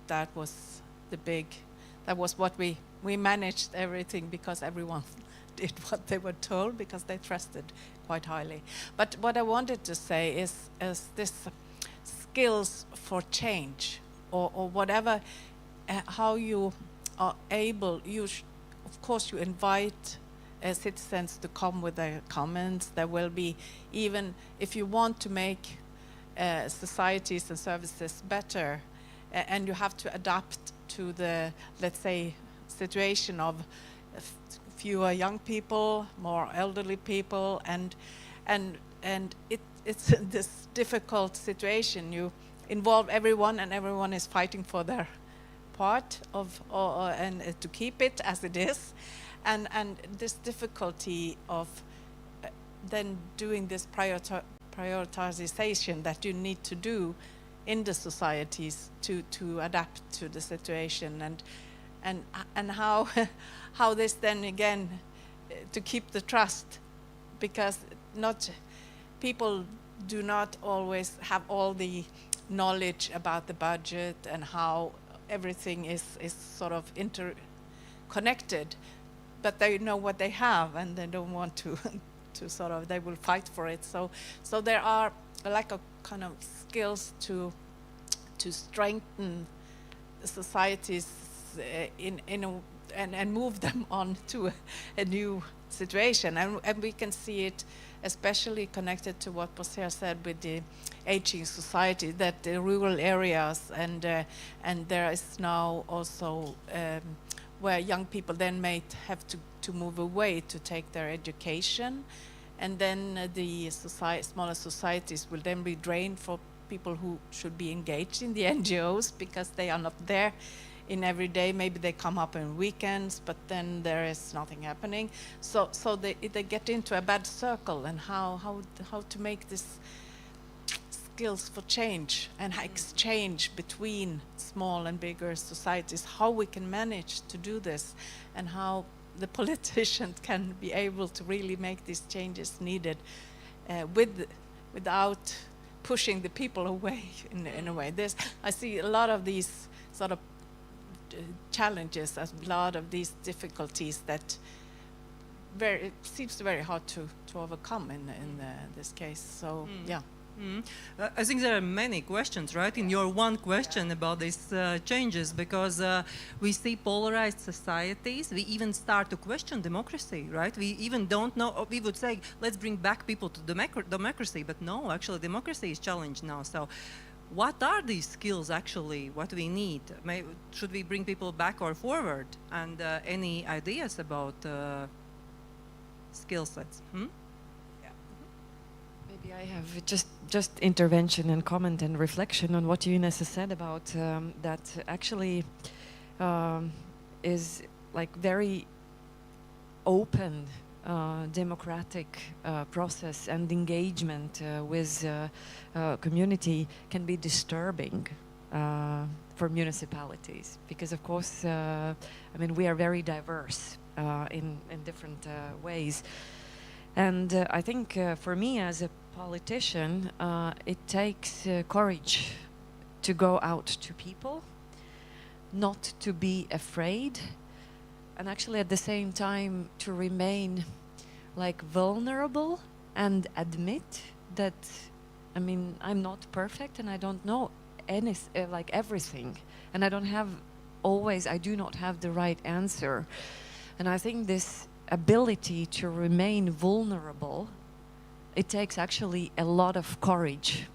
that was the big, that was what we managed everything because everyone did what they were told because they trusted quite highly. But what I wanted to say is this skills for change or whatever. How you are able, of course you invite citizens to come with their comments. There will be, even if you want to make societies and services better, and you have to adapt to the, let's say, situation of fewer young people, more elderly people, and it's this difficult situation. You involve everyone, and everyone is fighting for their part of and to keep it as it is, and this difficulty of then doing this prioritization that you need to do in the societies to adapt to the situation, and how this then again to keep the trust, because people do not always have all the knowledge about the budget and how everything is sort of interconnected, but they know what they have and they don't want to sort of, they will fight for it. So there are a lack of kind of skills to strengthen societies and move them on to a new situation, and we can see it especially connected to what Posea said with the aging society, that the rural areas and there is now also where young people then may have to move away to take their education, and then the smaller societies will then be drained for people who should be engaged in the NGOs because they are not there in every day. Maybe they come up on weekends, but then there is nothing happening. So they get into a bad circle, and how to make this skills for change and exchange between small and bigger societies, how we can manage to do this, and how the politicians can be able to really make these changes needed without pushing the people away in a way. I see a lot of these sort of challenges, a lot of these difficulties that it seems very hard to overcome in this case. So yeah. I think there are many questions, right, in your one question about these changes, because we see polarized societies. We even start to question democracy, right? We even don't know, we would say, let's bring back people to democracy, but no, actually democracy is challenged now. So what are these skills actually, what we need? Should we bring people back or forward? And any ideas about skill sets? Maybe I have just intervention and comment and reflection on what Inese said about that actually is like very open democratic process, and engagement with community can be disturbing for municipalities, because of course I mean we are very diverse in different ways. And I think for me as a politician, it takes courage to go out to people, not to be afraid, and actually at the same time to remain like vulnerable and admit that, I mean, I'm not perfect and I don't know like everything, and I do not have the right answer. And I think this ability to remain vulnerable, it takes actually a lot of courage.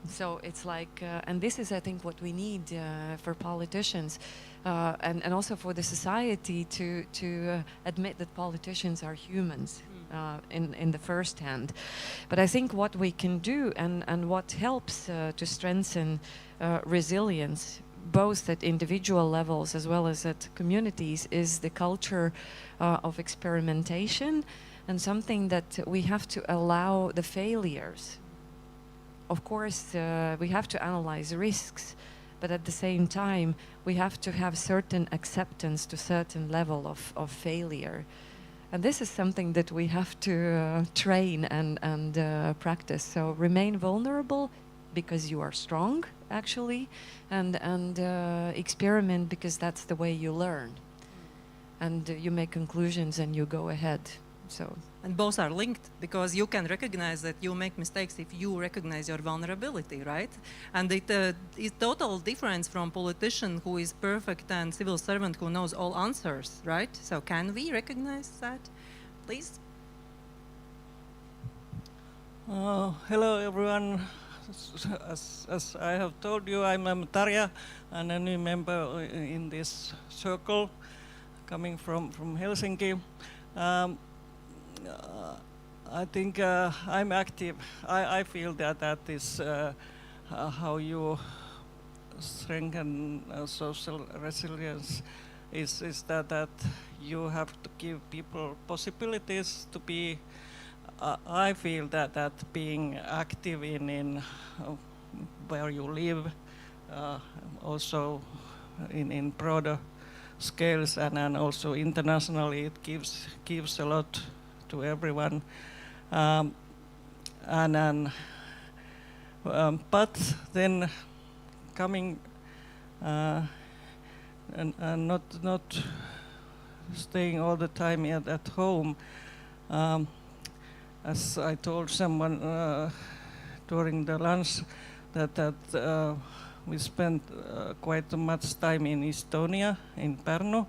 So it's like, and this is I think what we need for politicians and also for the society to admit that politicians are humans in the first hand. But I think what we can do and what helps to strengthen resilience, both at individual levels as well as at communities, is the culture of experimentation, and something that we have to allow the failures. Of course, we have to analyze risks, but at the same time, we have to have certain acceptance to certain level of failure. And this is something that we have to train and practice. So remain vulnerable because you are strong, actually, and experiment because that's the way you learn. And you make conclusions and you go ahead. So. And both are linked, because you can recognize that you make mistakes if you recognize your vulnerability, right? And it is total difference from politician who is perfect and civil servant who knows all answers, right? So can we recognize that, please? Hello everyone. As I have told you, I'm Tarja and a new member in this circle coming from Helsinki. I think I'm active. I feel that is how you strengthen social resilience is that you have to give people possibilities to be. I feel that being active in where you live, also in broader scales and also internationally, it gives a lot to everyone. But then coming and not staying all the time at home. As I told someone during the lunch that we spent quite much time in Estonia, in Pärnu,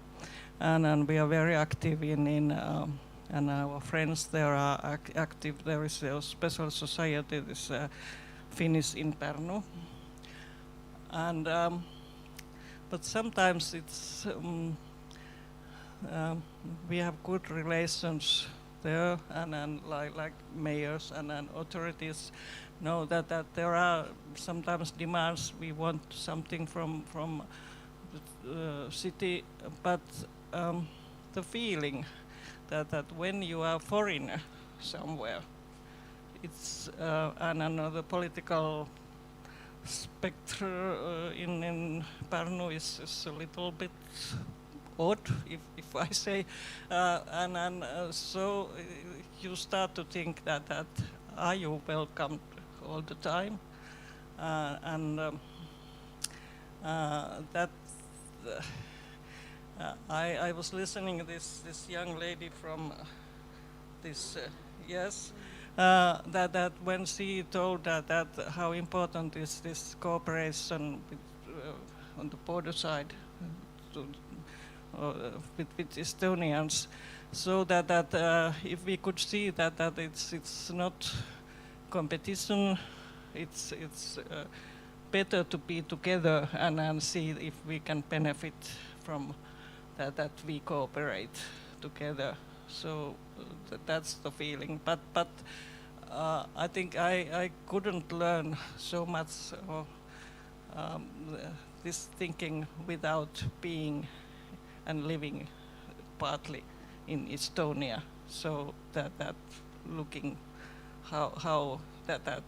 and we are very active and our friends there are active. There is a special society, this Finnish in Pärnu, and but sometimes it's we have good relations there, and like mayors and authorities know that there are sometimes demands. We want something from city, but the feeling that when you are foreigner somewhere, it's and another political spectre in Pärnu is a little bit odd, if I say, so you start to think that are you welcomed all the time, that I was listening to this young lady from this that when she told that how important is this cooperation with, on the border side with Estonians, so that if we could see that it's not competition, it's better to be together and see if we can benefit from that we cooperate together. So that's the feeling. But I think I couldn't learn so much this thinking without being and living partly in Estonia. So that looking how that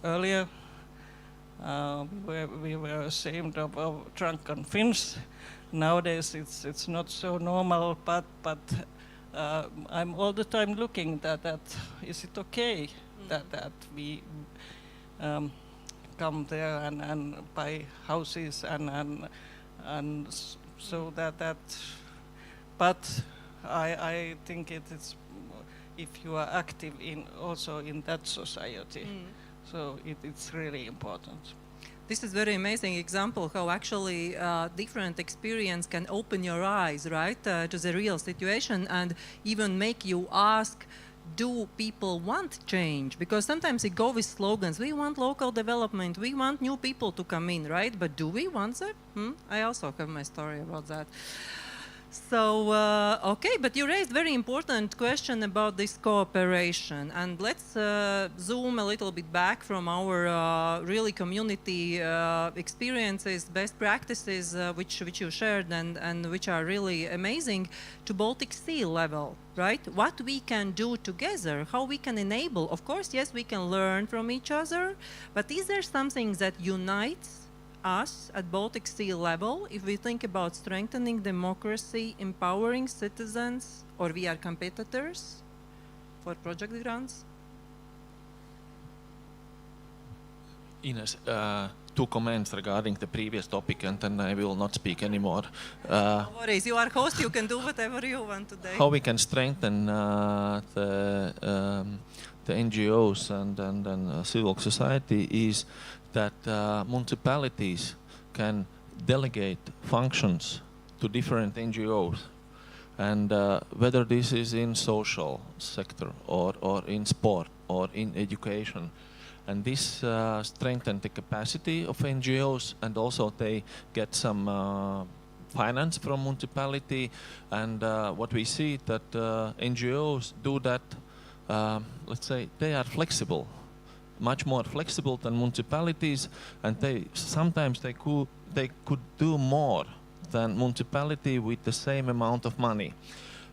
earlier we were ashamed of drunken Finns. Nowadays it's not so normal, but I'm all the time looking that is it okay that we come there and buy houses and so that but I think it's if you are active also in that society, so it's really important. This is very amazing example how actually different experience can open your eyes, right, to the real situation and even make you ask, do people want change? Because sometimes we go with slogans, we want local development, we want new people to come in, right? But do we want that? I also have my story about that. So, okay, but you raised very important question about this cooperation, and let's zoom a little bit back from our really community experiences, best practices which you shared and which are really amazing, to Baltic Sea level, right? What we can do together, how we can enable. Of course, yes, we can learn from each other, but is there something that unites us at Baltic Sea level if we think about strengthening democracy, empowering citizens, or we are competitors for project grants? Ines, 2 comments regarding the previous topic, and then I will not speak anymore. No worries, you are host, you can do whatever you want today. How we can strengthen the NGOs and civil society is that municipalities can delegate functions to different NGOs, and whether this is in social sector or in sport or in education, and this strengthens the capacity of NGOs, and also they get some finance from municipality, and what we see that NGOs do that, let's say they are flexible, much more flexible than municipalities, and sometimes they could do more than municipality with the same amount of money.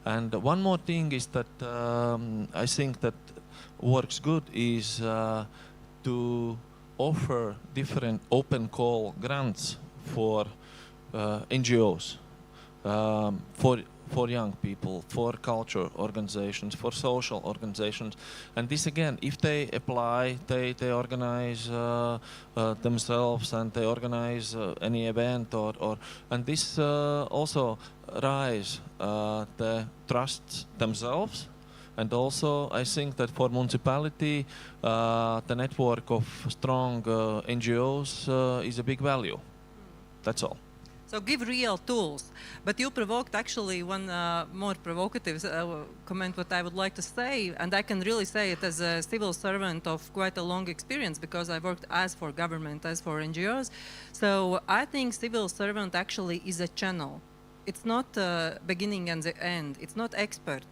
And one more thing is that I think that works good is to offer different open call grants for NGOs, for young people, for culture organizations, for social organizations. And this again, if they apply, they organize themselves, and they organize any event and this also rise the trust themselves. And also I think that for municipality, the network of strong NGOs is a big value. That's all. So give real tools. But you provoked actually one more provocative comment what I would like to say, and I can really say it as a civil servant of quite a long experience, because I worked as for government, as for NGOs. So I think civil servant actually is a channel. It's not beginning and the end. It's not expert.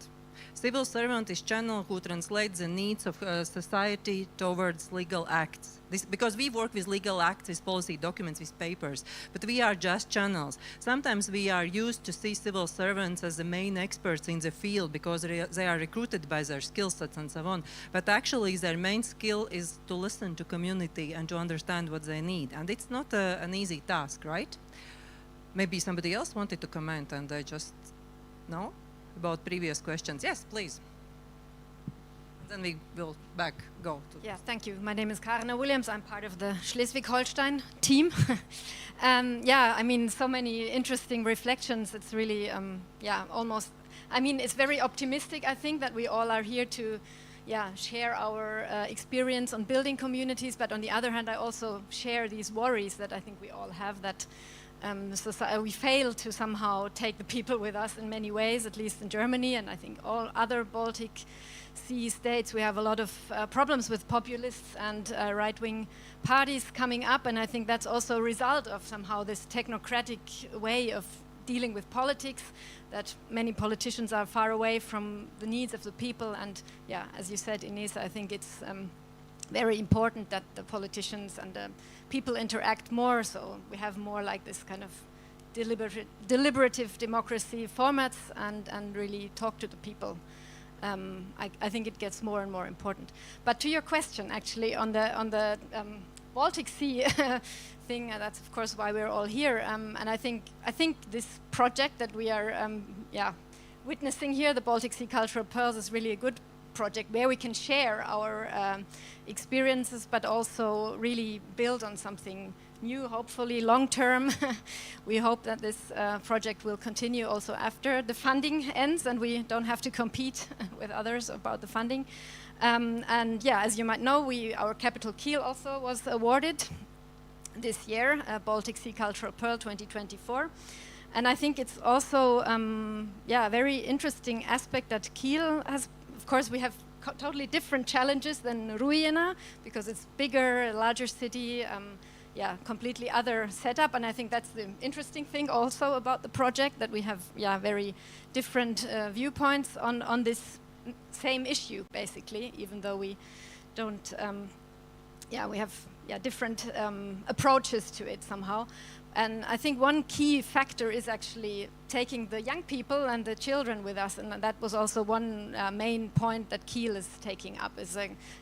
Civil servant is channel who translates the needs of society towards legal acts. Because we work with legal acts, with policy documents, with papers, but we are just channels. Sometimes we are used to see civil servants as the main experts in the field because they are recruited by their skill sets and so on. But actually their main skill is to listen to community and to understand what they need. And it's not an easy task, right? Maybe somebody else wanted to comment and I just, no? About previous questions. Yes, please. Then we will go to... Yeah, thank you. My name is Karina Williams. I'm part of the Schleswig-Holstein team. Yeah, I mean, so many interesting reflections. It's really, yeah, almost... I mean, it's very optimistic, I think, that we all are here to share our experience on building communities. But on the other hand, I also share these worries that I think we all have, that we fail to somehow take the people with us in many ways, at least in Germany, and I think all other Baltic Sea states. We have a lot of problems with populists and right-wing parties coming up, and I think that's also a result of somehow this technocratic way of dealing with politics, that many politicians are far away from the needs of the people. And yeah, as you said, Inese, I think it's very important that the politicians and the people interact more, so we have more like this kind of deliberative democracy formats and really talk to the people. I think it gets more and more important. But to your question, actually, on the Baltic Sea thing, that's of course why we're all here. And I think this project that we are witnessing here, the Baltic Sea Cultural Pearls, is really a good project where we can share our experiences, but also really build on something new, hopefully long-term. We hope that this project will continue also after the funding ends and we don't have to compete with others about the funding. And yeah, as you might know, our capital Kiel also was awarded this year, Baltic Sea Cultural Pearl 2024. And I think it's also a very interesting aspect that Kiel has. Of course, we have totally different challenges than Ruijena because it's bigger, a larger city, completely other setup. And I think that's the interesting thing also about the project, that we have very different viewpoints on this same issue, basically, even though we don't, we have different approaches to it somehow. And I think one key factor is actually taking the young people and the children with us, and that was also one main point that Kiel is taking up, is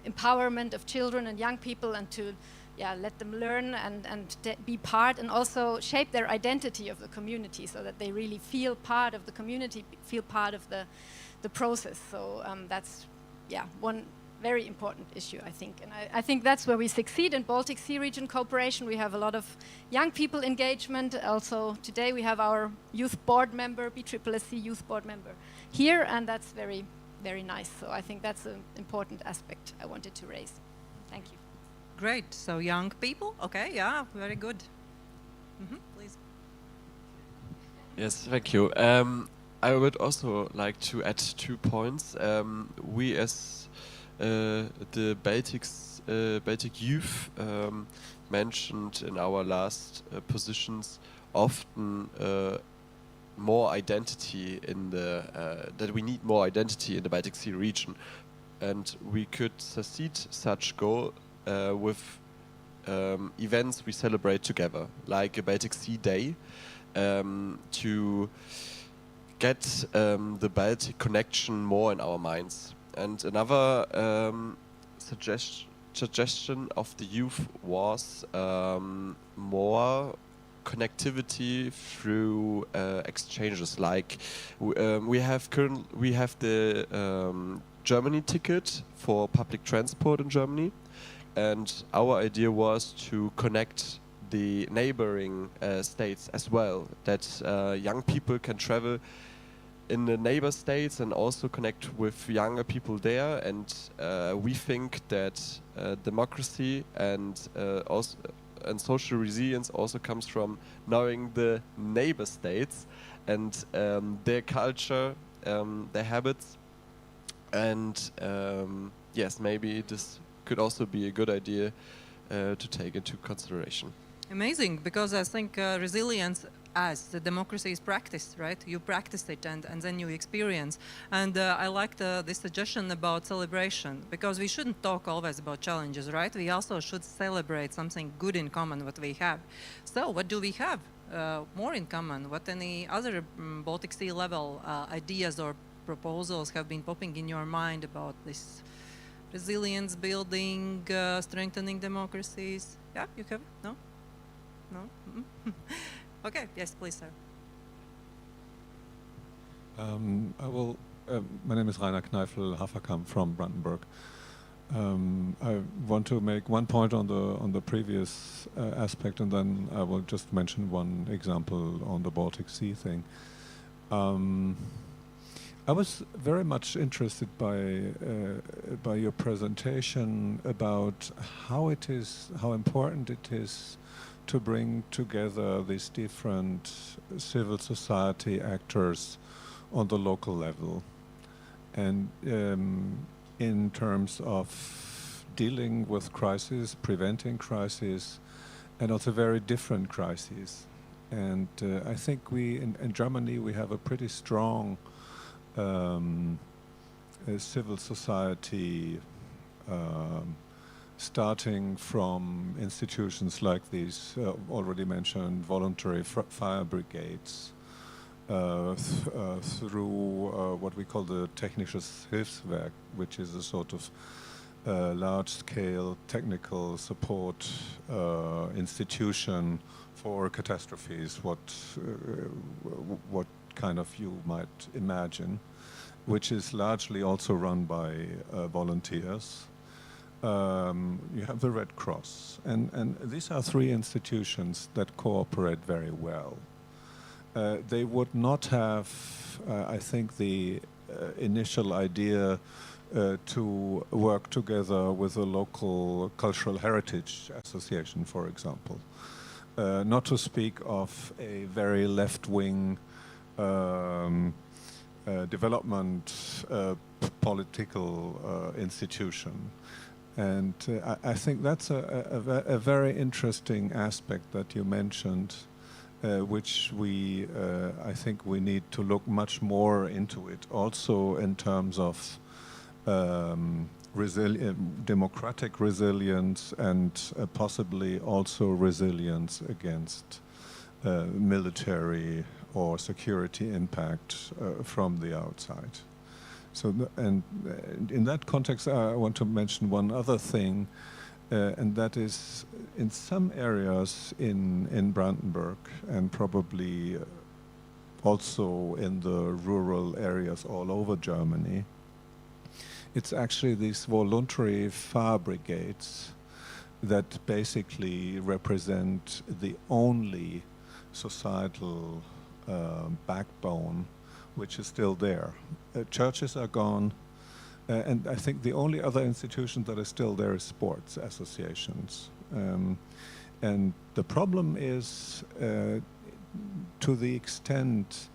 empowerment of children and young people, and to let them learn and be part, and also shape their identity of the community so that they really feel part of the community, feel part of the process. So that's one very important issue, I think. And I think that's where we succeed in Baltic Sea Region cooperation. We have a lot of young people engagement. Also today we have our youth board member, BSSSC youth board member here, and that's very, very nice. So I think that's an important aspect I wanted to raise. Thank you. Great. So young people, okay, yeah, very good. Please. Yes, thank you. I would also like to add 2 points. We as the Baltic youth mentioned in our last positions often more identity in that we need more identity in the Baltic Sea region, and we could succeed such goal with events we celebrate together, like a Baltic Sea Day, to get the Baltic connection more in our minds. And another suggestion of the youth was more connectivity through exchanges. Like we have the Germany ticket for public transport in Germany, and our idea was to connect the neighboring states as well, that young people can travel in the neighbor states and also connect with younger people there. And we think that democracy and social resilience also comes from knowing the neighbor states and their culture, their habits. And yes, maybe this could also be a good idea to take into consideration. Amazing, because I think resilience as the democracy is practiced, right? You practice it and then you experience. And I like this suggestion about celebration, because we shouldn't talk always about challenges, right? We also should celebrate something good in common, what we have. So what do we have more in common? What any other Baltic Sea level ideas or proposals have been popping in your mind about this resilience building, strengthening democracies? Yeah, you have? No? No? Okay, yes, please, sir. My name is Rainer Kneifel Haferkamp from Brandenburg. I want to make one point on the previous aspect, and then I will just mention one example on the Baltic Sea thing. I was very much interested by your presentation about how important it is to bring together these different civil society actors on the local level, and in terms of dealing with crises, preventing crises, and also very different crises. And I think in Germany we have a pretty strong civil society, starting from institutions like these already mentioned voluntary fire brigades, through what we call the Technisches Hilfswerk, which is a sort of large-scale technical support institution for catastrophes, what kind of you might imagine, which is largely also run by volunteers. You have the Red Cross, and these are three institutions that cooperate very well. They would not have, I think, the initial idea to work together with a local cultural heritage association, for example. Not to speak of a very left-wing development political institution. And I think that's a very interesting aspect that you mentioned, which I think we need to look much more into it, also in terms of democratic resilience and possibly also resilience against military or security impact from the outside. So, in that context, I want to mention one other thing, and that is, in some areas in Brandenburg, and probably also in the rural areas all over Germany, it's actually these voluntary fire brigades that basically represent the only societal backbone which is still there. Churches are gone, and I think the only other institution that is still there is sports associations. And the problem is, to the extent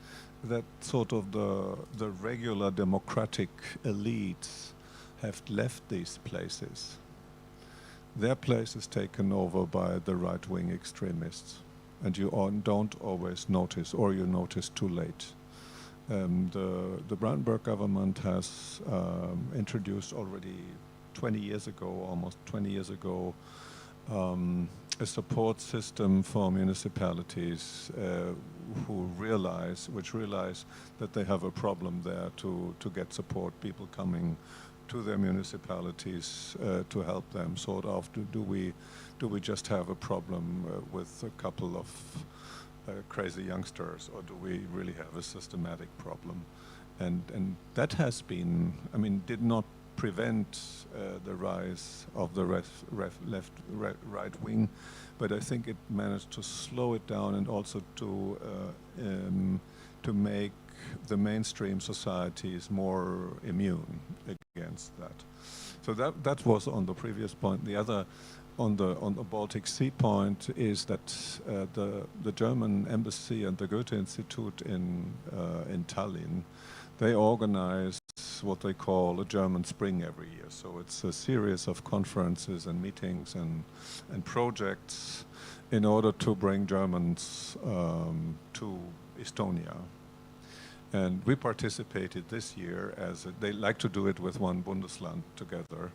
that sort of the regular democratic elites have left these places, their place is taken over by the right-wing extremists, and you don't always notice, or you notice too late. The Brandenburg government has introduced already 20 years ago, almost 20 years ago, a support system for municipalities which realize that they have a problem there to get support, people coming to their municipalities to help them sort of, do we just have a problem with a couple of crazy youngsters, or do we really have a systematic problem? And that has been, I mean, did not prevent the rise of the right wing, but I think it managed to slow it down, and also to make the mainstream societies more immune against that. So that was on the previous point. The other, on the Baltic Sea point, is that the German embassy and the Goethe Institute in Tallinn, they organize what they call a German Spring every year. So it's a series of conferences and meetings and projects in order to bring Germans to Estonia. And we participated this year they like to do it with one Bundesland together.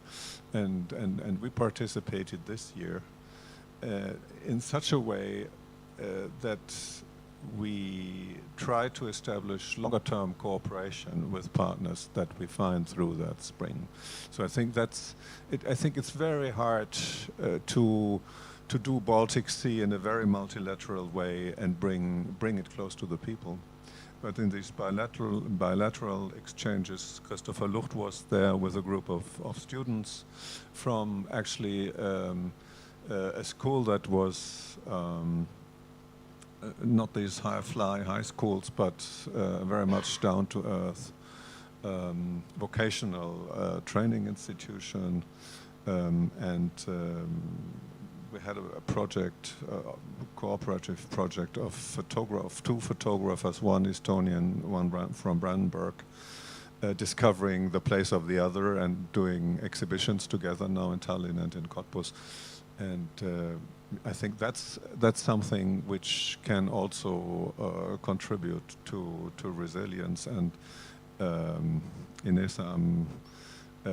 And we participated this year in such a way that we try to establish longer-term cooperation with partners that we find through that spring. So I think I think it's very hard to do Baltic Sea in a very multilateral way and bring it close to the people. But in these bilateral exchanges, Christopher Lucht was there with a group of students from actually a school that was not these high schools, but very much down to earth, vocational training institution, and we had a project, cooperative project of two photographers, one Estonian, one from Brandenburg, discovering the place of the other and doing exhibitions together now in Tallinn and in Cottbus. And I think that's something which can also contribute to resilience. And Inese,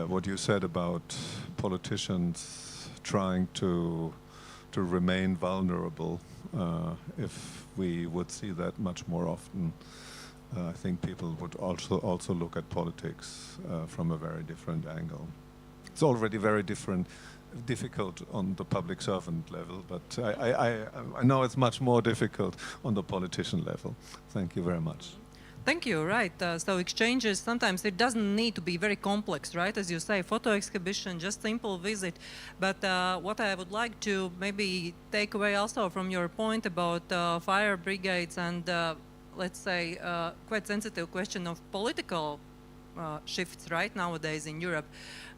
what you said about politicians trying to remain vulnerable, if we would see that much more often, I think people would also look at politics from a very different angle. It's already very difficult on the public servant level, but I know it's much more difficult on the politician level. Thank you very much. Thank you, right. So exchanges, sometimes it doesn't need to be very complex, right? As you say, photo exhibition, just simple visit. But what I would like to maybe take away also from your point about fire brigades and, let's say, quite sensitive question of political shifts right nowadays in Europe.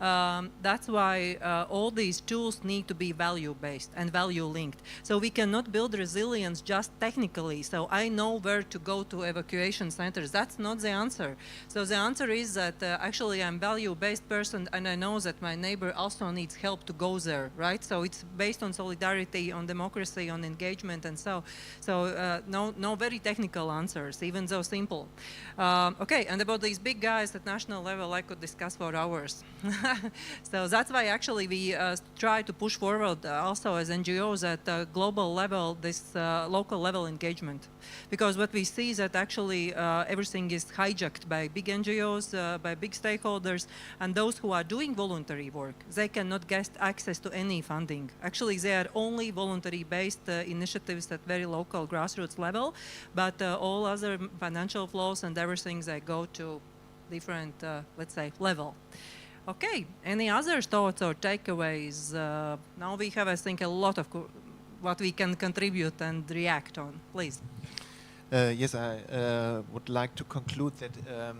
That's why all these tools need to be value-based and value-linked. So we cannot build resilience just technically. So I know where to go to evacuation centers. That's not the answer. So the answer is that actually I'm value-based person and I know that my neighbor also needs help to go there, right? So it's based on solidarity, on democracy, on engagement, and so no very technical answers, even though simple. Okay, and about these big guys at national level, I could discuss for hours. So that's why actually we try to push forward also as NGOs at global level, this local level engagement. Because what we see is that actually everything is hijacked by big NGOs, by big stakeholders, and those who are doing voluntary work, they cannot get access to any funding. Actually, they are only voluntary-based initiatives at very local grassroots level, but all other financial flows and everything, they go to different, let's say, level. Okay, any other thoughts or takeaways? Now we have, I think, a lot of what we can contribute and react on. Please. Yes, I would like to conclude that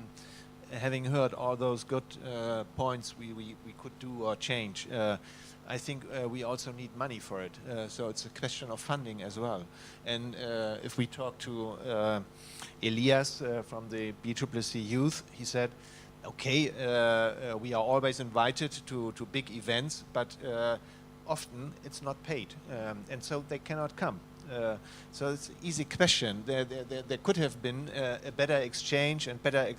having heard all those good points we could do or change, I think we also need money for it. So it's a question of funding as well. And if we talk to Elias from the BSSSC Youth, he said, okay, we are always invited to big events, but often it's not paid, and so they cannot come. So it's an easy question. There could have been a better exchange and better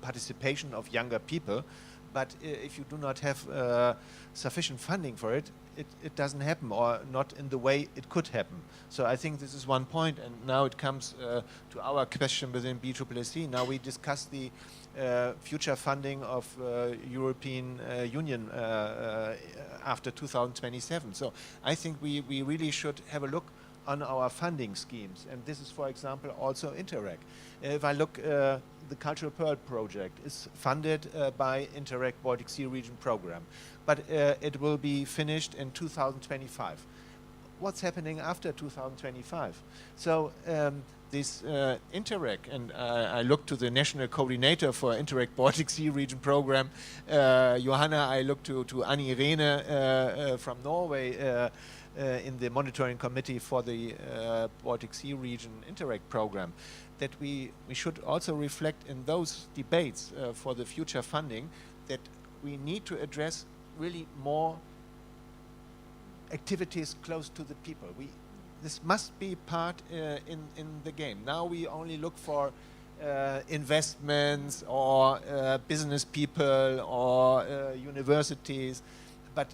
participation of younger people, but if you do not have sufficient funding for it, it doesn't happen, or not in the way it could happen. So I think this is one point, and now it comes to our question within BSSSC. Now we discuss the future funding of European Union after 2027. So I think we really should have a look on our funding schemes, and this is, for example, also Interreg. If I look, the Cultural Pearl project is funded by Interreg Baltic Sea Region program, but it will be finished in 2025. What's happening after 2025? So this Interreg, and I look to the national coordinator for Interreg Baltic Sea Region program, Johanna, I look to Annie-Irene from Norway, in the monitoring committee for the Baltic Sea Region Interreg program, that we should also reflect in those debates for the future funding that we need to address really more activities close to the people. This must be part in the game. Now we only look for investments or business people or universities, but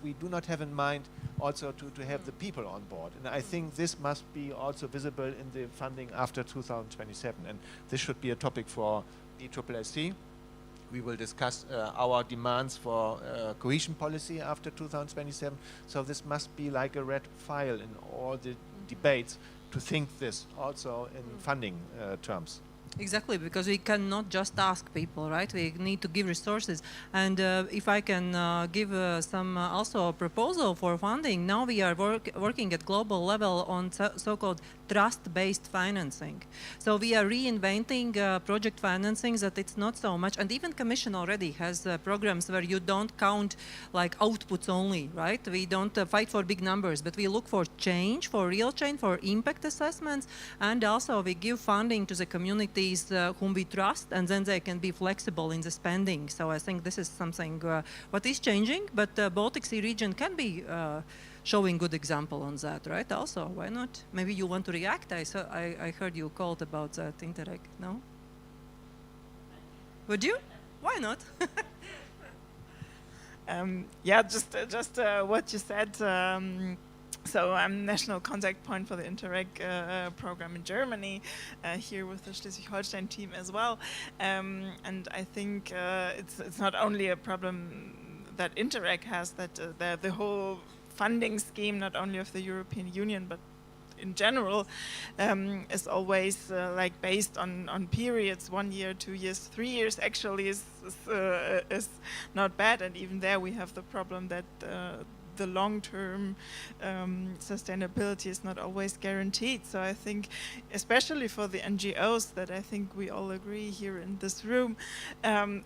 we do not have in mind also to have the people on board. And I think this must be also visible in the funding after 2027. And this should be a topic for BSSSC. We will discuss our demands for cohesion policy after 2027. So this must be like a red file in all the debates to think this also in funding terms. Exactly, because we cannot just ask people, right? We need to give resources. And if I can give some also a proposal for funding, now we are working at global level on so-called trust-based financing. So we are reinventing project financing that it's not so much, and even Commission already has programs where you don't count like outputs only, right? We don't fight for big numbers, but we look for change, for real change, for impact assessments, and also we give funding to the communities whom we trust, and then they can be flexible in the spending. So I think this is something what is changing, but Baltic Sea region can be showing good example on that, right? Also, why not? Maybe you want to react. I heard you called about that Interreg, no? Would you? Why not? Yeah, just what you said. So I'm national contact point for the Interreg program in Germany, here with the Schleswig-Holstein team as well. And I think it's not only a problem that Interreg has, that the whole funding scheme, not only of the European Union, but in general, is always like based on periods, 1 year, 2 years, 3 years. Actually, is not bad, and even there we have the problem that the long-term sustainability is not always guaranteed. So I think, especially for the NGOs, that I think we all agree here in this room,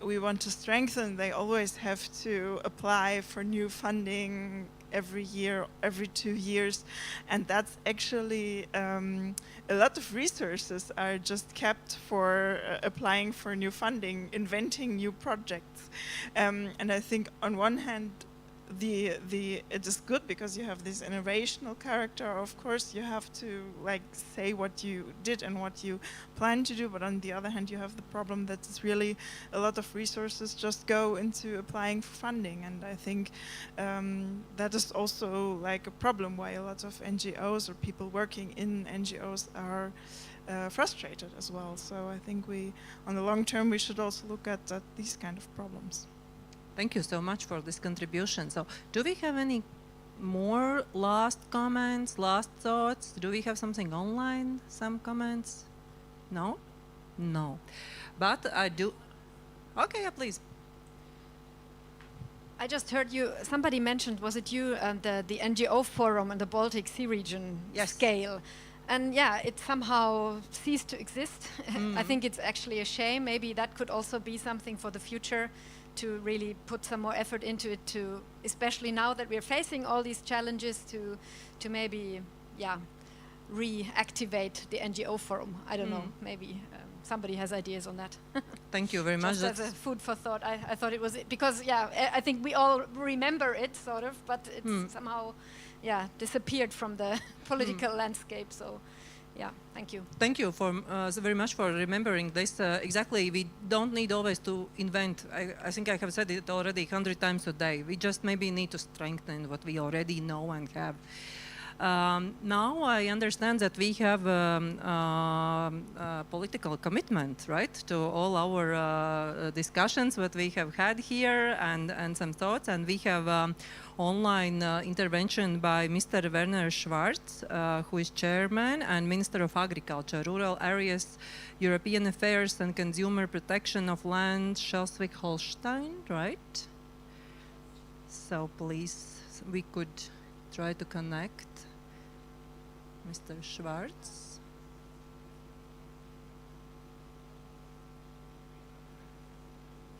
we want to strengthen. They always have to apply for new funding every year, every 2 years, and that's actually a lot of resources are just kept for applying for new funding, inventing new projects, and I think on one hand it is good because you have this innovational character. Of course, you have to like say what you did and what you plan to do, but on the other hand, you have the problem that it's really a lot of resources just go into applying for funding, and I think that is also like a problem why a lot of NGOs or people working in NGOs are frustrated as well. So I think on the long term, we should also look at these kind of problems. Thank you so much for this contribution. So do we have any more last comments, last thoughts? Do we have something online? Some comments? No? No. But I do. Okay, yeah, please. I just heard you, somebody mentioned, was it you, the NGO forum in the Baltic Sea region scale? And yeah, it somehow ceased to exist. I think it's actually a shame. Maybe that could also be something for the future, to really put some more effort into it, to especially now that we're facing all these challenges, to maybe reactivate the NGO forum. I don't know, maybe somebody has ideas on that. Thank you very much. Just as a food for thought. I thought it was because I think we all remember it sort of, but it's somehow disappeared from the political landscape. So thank you. Thank you very much for remembering this. Exactly, we don't need always to invent. I think I have said it already 100 times a day. We just maybe need to strengthen what we already know and have. Now I understand that we have political commitment, right, to all our discussions that we have had here and some thoughts, and we have online intervention by Mr. Werner Schwarz, who is Chairman and Minister of Agriculture, Rural Areas, European Affairs and Consumer Protection of Land, Schleswig-Holstein, right? So please, we could try to connect Mr. Schwarz.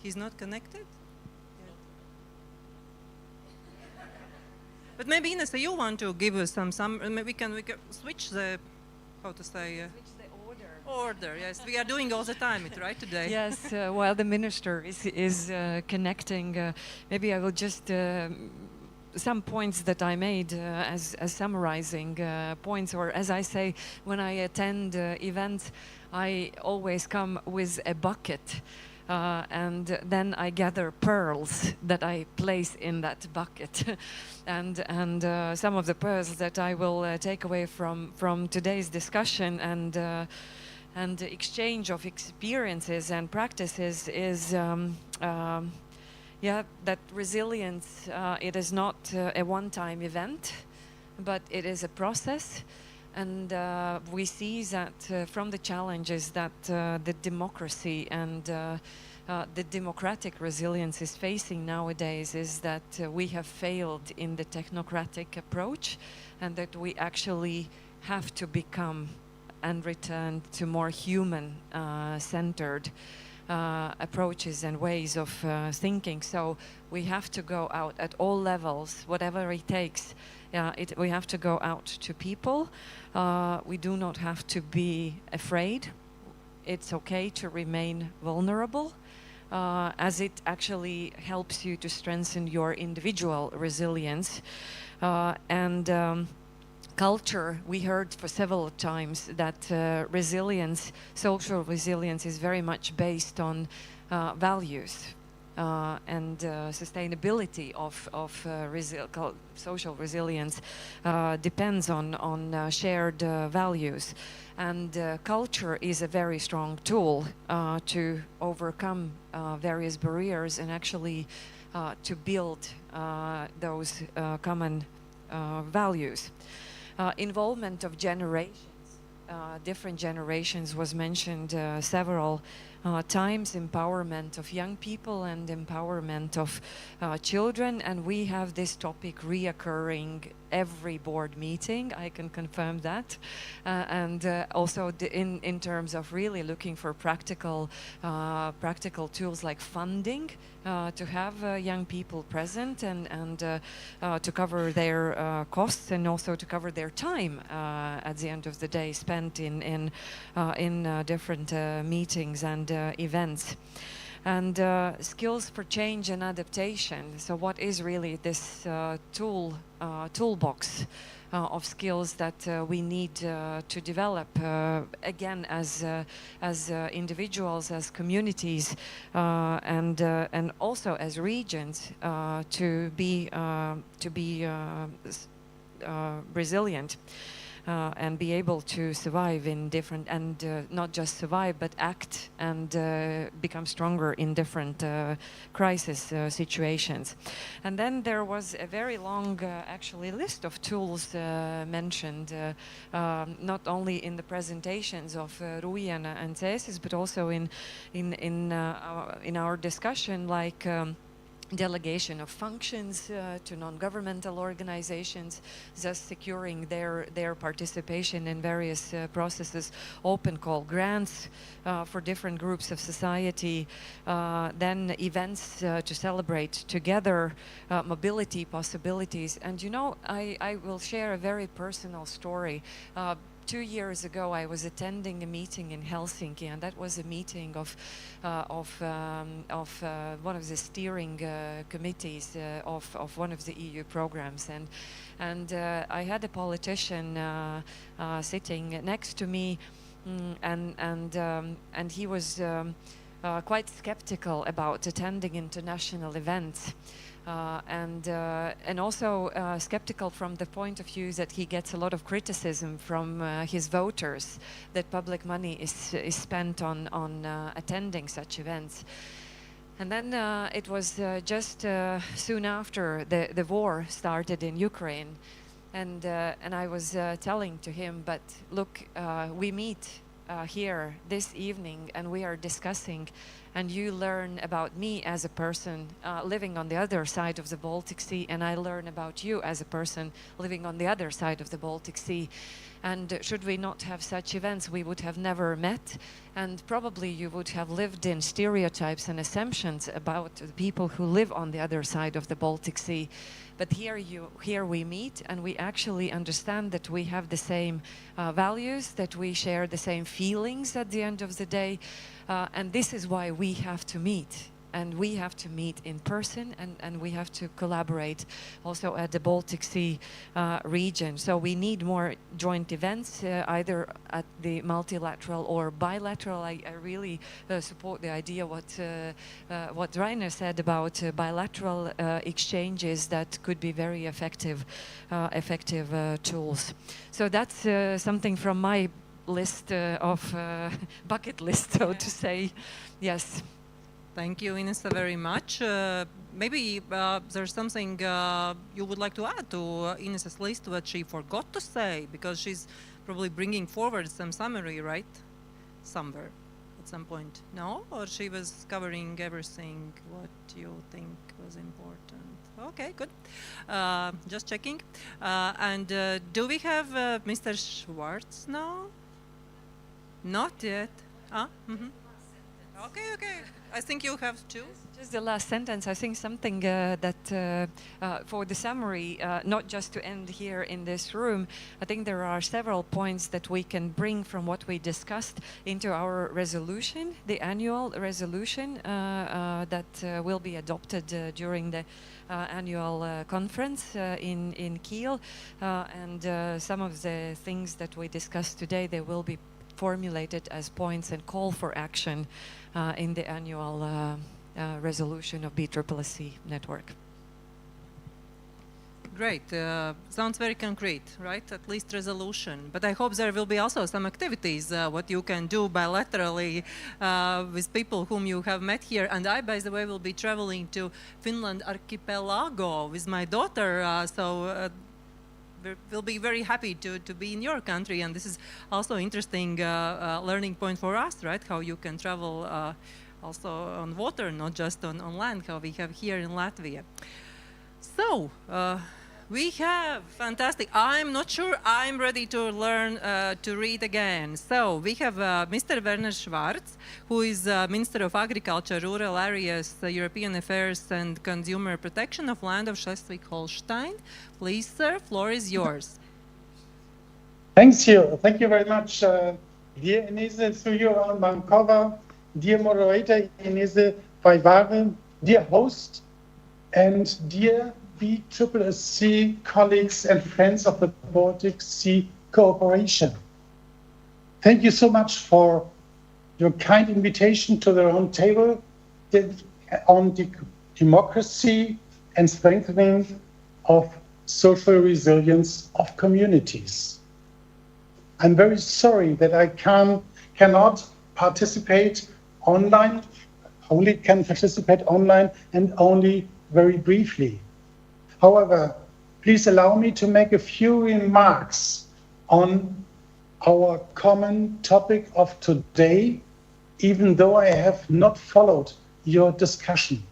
He's not connected? But maybe Inese, you want to give us some maybe we can switch the, how to say? Switch the order. Order, yes. We are doing all the time, right, today? Yes, while the minister is connecting, maybe I will just some points that I made as summarizing points, or as I say, when I attend events, I always come with a bucket. And then I gather pearls that I place in that bucket. and some of the pearls that I will take away from today's discussion and exchange of experiences and practices is that resilience, it is not a one-time event, but it is a process. And we see that from the challenges that the democracy and the democratic resilience is facing nowadays is that we have failed in the technocratic approach, and that we actually have to become and return to more human-centered approaches and ways of thinking. So we have to go out at all levels, whatever it takes. We have to go out to people. We do not have to be afraid. It's okay to remain vulnerable, as it actually helps you to strengthen your individual resilience. Culture, we heard for several times that resilience, social resilience, is very much based on values. And sustainability of social resilience depends on shared values. And culture is a very strong tool to overcome various barriers and actually to build those common values. Involvement of generations, different generations was mentioned several times, empowerment of young people and empowerment of children, and we have this topic reoccurring every board meeting, I can confirm that, and also in terms of really looking for practical tools like funding to have young people present and to cover their costs and also to cover their time at the end of the day spent in different meetings and events. And skills for change and adaptation. So what is really this toolbox of skills that we need to develop again as individuals, as communities, and also as regions to be resilient. And be able to survive in different, and not just survive, but act and become stronger in different crisis situations. And then there was a very long, actually, list of tools mentioned, not only in the presentations of Rui and Cēsis, but also in our discussion, like delegation of functions to non-governmental organizations, thus securing their participation in various processes, open call grants for different groups of society, then events to celebrate together, mobility possibilities. And you know, I will share a very personal story. 2 years ago, I was attending a meeting in Helsinki, and that was a meeting of one of the steering committees of one of the EU programs, and I had a politician sitting next to me, and he was quite skeptical about attending international events. And also skeptical from the point of view that he gets a lot of criticism from his voters that public money is spent on attending such events. And then it was just soon after the war started in Ukraine, and I was telling to him, but look, we meet here this evening and we are discussing, and you learn about me as a person living on the other side of the Baltic Sea, and I learn about you as a person living on the other side of the Baltic Sea. And should we not have such events, we would have never met, and probably you would have lived in stereotypes and assumptions about the people who live on the other side of the Baltic Sea. But here we meet, and we actually understand that we have the same values, that we share the same feelings at the end of the day, and this is why we have to meet. and we have to meet in person, and we have to collaborate also at the Baltic Sea region. So we need more joint events, either at the multilateral or bilateral. I really support the idea what Rainer said about bilateral exchanges that could be very effective tools. So that's something from my list of bucket list, so to say. Yes. Thank you, Inese, very much. Maybe there's something you would like to add to Inese's list what she forgot to say, because she's probably bringing forward some summary, right? Somewhere at some point. No? Or she was covering everything what you think was important? Okay, good. Just checking. And do we have Mr. Schwartz now? Not yet. Okay, okay. I think you have two. Just the last sentence. I think something that for the summary, not just to end here in this room, I think there are several points that we can bring from what we discussed into our resolution, the annual resolution that will be adopted during the annual conference in Kiel. And some of the things that we discussed today, they will be formulated as points and call for action in the annual resolution of BSSSC network. Great. Sounds very concrete, right? At least resolution. But I hope there will be also some activities, what you can do bilaterally with people whom you have met here. And I, by the way, will be traveling to Finland archipelago with my daughter. We'll be very happy to be in your country, and this is also interesting learning point for us, right? How you can travel also on water, not just on land, how we have here in Latvia. So, we have fantastic. I'm not sure I'm ready to learn to read again. So we have Mr. Werner Schwartz, who is Minister of Agriculture, Rural Areas, European Affairs and Consumer Protection of Land of Schleswig-Holstein. Please, sir, floor is yours. Thank you very much, dear Inese, Suija-Markova, dear moderator Inese Vaivare, dear host, and dear BSSSC colleagues and friends of the Baltic Sea Cooperation. Thank you so much for your kind invitation to the round table on democracy and strengthening of social resilience of communities. I'm very sorry that I cannot participate online, only can participate online and only very briefly. However, please allow me to make a few remarks on our common topic of today, even though I have not followed your discussion.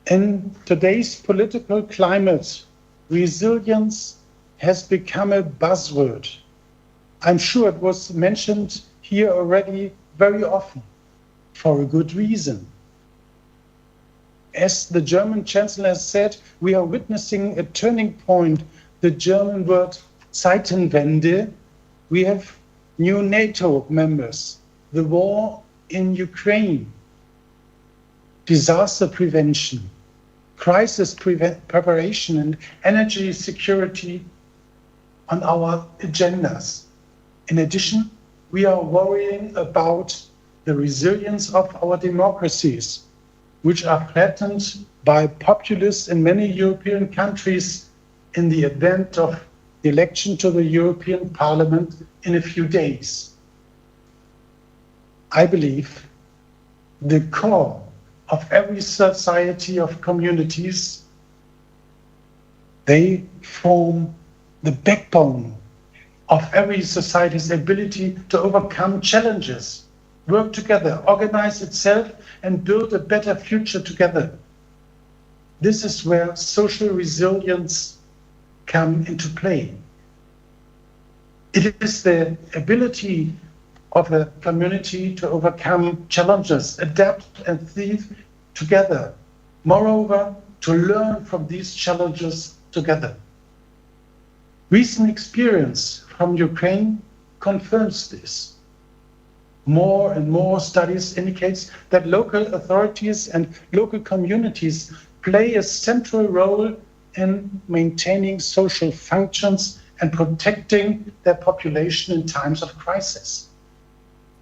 In today's political climate, resilience has become a buzzword. I'm sure it was mentioned here already very often, for a good reason. As the German Chancellor said, we are witnessing a turning point, the German word Zeitenwende. We have new NATO members, the war in Ukraine, disaster prevention, crisis preparation and energy security on our agendas. In addition, we are worrying about the resilience of our democracies, which are threatened by populists in many European countries in the event of the election to the European Parliament in a few days. I believe the core of every society of communities, they form the backbone of every society's ability to overcome challenges, work together, organize itself, and build a better future together. This is where social resilience comes into play. It is the ability of a community to overcome challenges, adapt and thrive together. Moreover, to learn from these challenges together. Recent experience from Ukraine confirms this. More and more studies indicates that local authorities and local communities play a central role in maintaining social functions and protecting their population in times of crisis.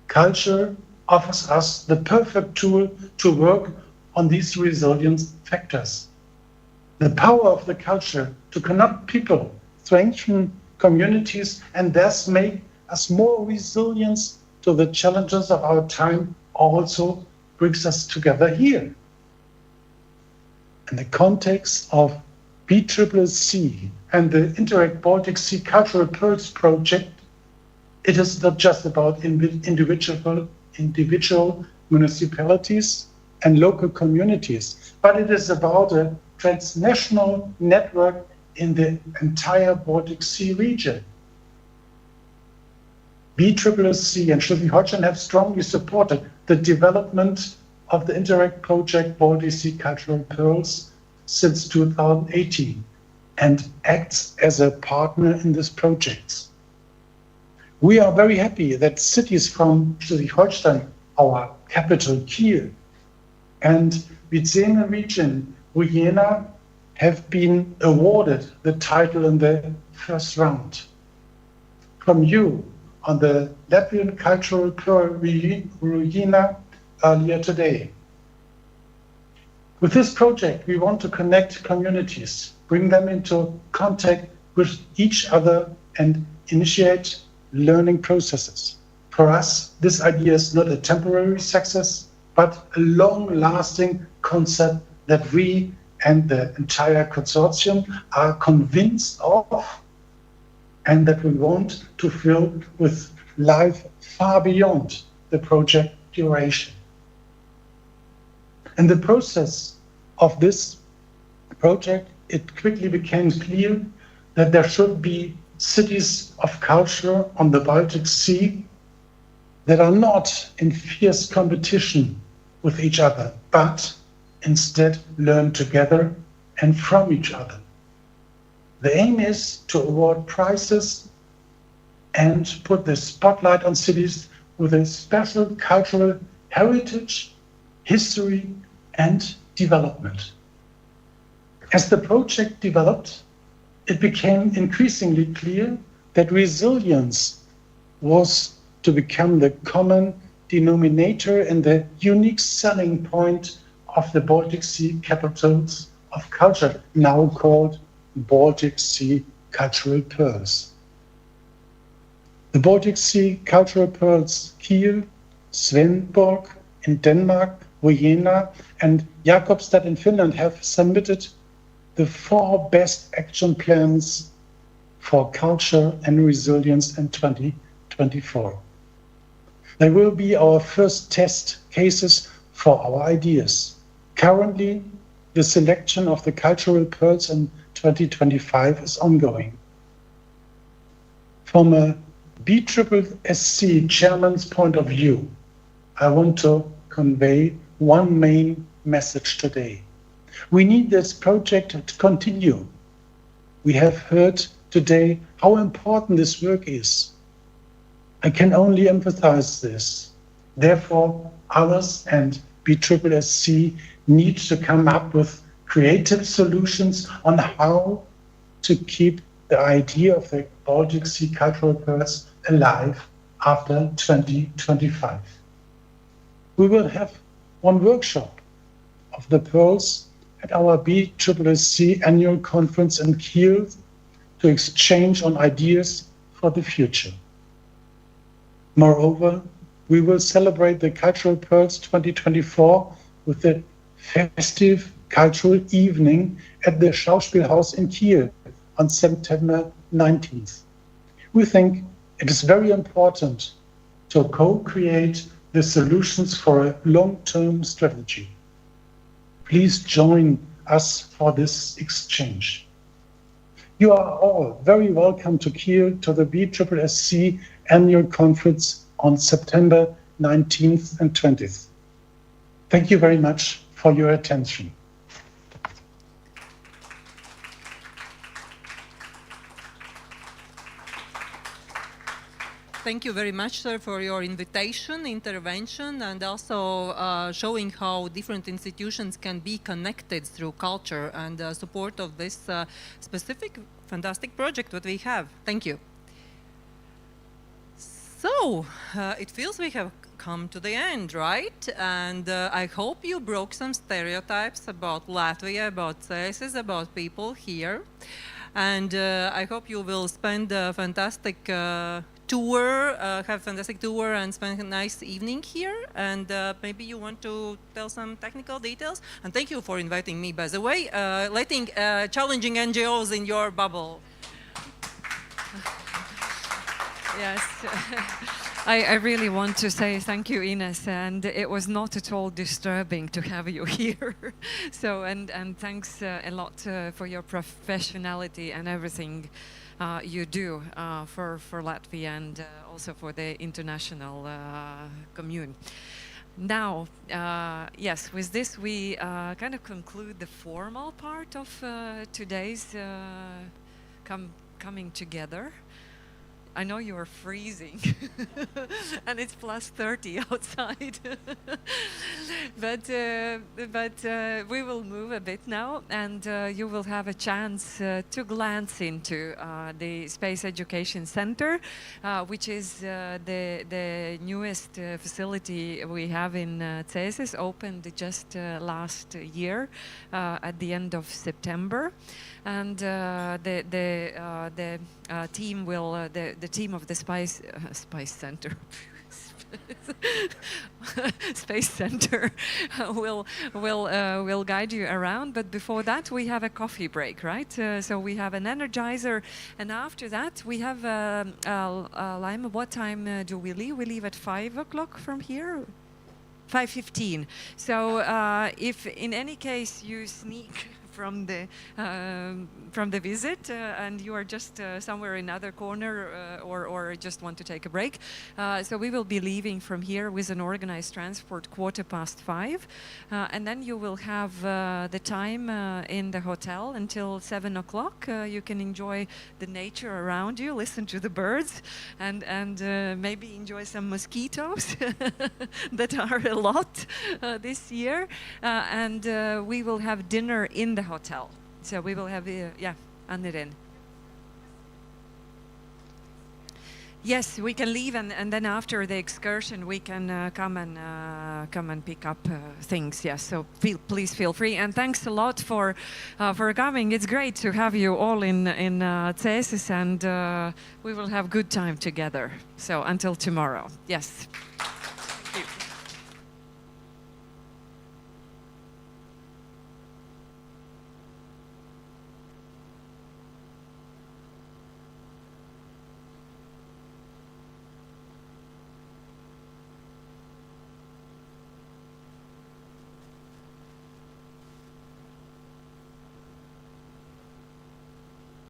Culture offers us the perfect tool to work on these resilience factors. The power of the culture to connect people, strengthen communities, and thus make us more resilient to the challenges of our time also brings us together here. In the context of BSSSC and the Interact Baltic Sea Cultural Pearls project, it is not just about individual municipalities and local communities, but it is about a transnational network in the entire Baltic Sea region. BSSSC and Schleswig-Holstein have strongly supported the development of the Interact project Baltic Sea Cultural Pearls since 2018 and acts as a partner in this project. We are very happy that cities from Schleswig-Holstein, our capital Kiel, and Vidzeme region, Vienna, have been awarded the title in the first round. From you on the Latvian Cultural Pearl Vienna earlier today. With this project, we want to connect communities, bring them into contact with each other and initiate learning processes. For us, this idea is not a temporary success, but a long-lasting concept that we and the entire consortium are convinced of and that we want to fill with life far beyond the project duration. In the process of this project, it quickly became clear that there should be cities of culture on the Baltic Sea that are not in fierce competition with each other, but instead learn together and from each other. The aim is to award prizes and put the spotlight on cities with a special cultural heritage, history, and development. As the project developed, it became increasingly clear that resilience was to become the common denominator and the unique selling point of the Baltic Sea capitals of culture, now called Baltic Sea Cultural Pearls. The Baltic Sea Cultural Pearls Kiel, Svendborg in Denmark, Vienna, and Jakobstad in Finland have submitted the 4 best action plans for culture and resilience in 2024. They will be our first test cases for our ideas. Currently, the selection of the cultural pearls in 2025 is ongoing. From a BSSSC chairman's point of view, I want to convey one main message today. We need this project to continue. We have heard today how important this work is. I can only emphasize this. Therefore, others and BSSSC need to come up with creative solutions on how to keep the idea of the Baltic Sea Cultural Pearls alive after 2025. We will have one workshop of the pearls at our BSSSC annual conference in Kiel to exchange on ideas for the future. Moreover, we will celebrate the Cultural Pearls 2024 with the festive cultural evening at the Schauspielhaus in Kiel on September 19th. We think it is very important to co-create the solutions for a long-term strategy. Please join us for this exchange. You are all very welcome to Kiel to the BSSSC annual conference on September 19th and 20th. Thank you very much for your attention. Thank you very much, sir, for your invitation, intervention, and also showing how different institutions can be connected through culture and support of this specific fantastic project that we have. Thank you. So, it feels we have come to the end, right? And I hope you broke some stereotypes about Latvia, about Cēsis, about people here. And I hope you will spend a fantastic tour, have a fantastic tour and spend a nice evening here. And maybe you want to tell some technical details. And thank you for inviting me, by the way, letting challenging NGOs in your bubble. Yes. I really want to say thank you, Inese, and it was not at all disturbing to have you here. So, and thanks a lot for your professionality and everything you do for Latvia and also for the international commune. Now, yes, with this we kind of conclude the formal part of today's coming together. I know you are freezing and it's +30 outside. but we will move a bit now, and you will have a chance to glance into the Space Education Center, which is the newest facility we have in Cēsis, opened just last year at the end of September. And the team will the team of the Space Center Space Center will guide you around. But before that, we have a coffee break, right? So we have an energizer, and after that we have Lima. What time do we leave? We leave at 5 o'clock from here. 5:15. So if in any case you sneak from the visit and you are just somewhere in another corner or just want to take a break, so we will be leaving from here with an organized transport 5:15, and then you will have the time in the hotel until 7 o'clock. You can enjoy the nature around you, listen to the birds, and maybe enjoy some mosquitoes that are a lot this year, and we will have dinner in the hotel. So we will have, Anirin. Yes, we can leave, and then after the excursion we can come and pick up things. Yes, so please feel free, and thanks a lot for coming. It's great to have you all in Cēsis, and we will have good time together. So until tomorrow. Yes.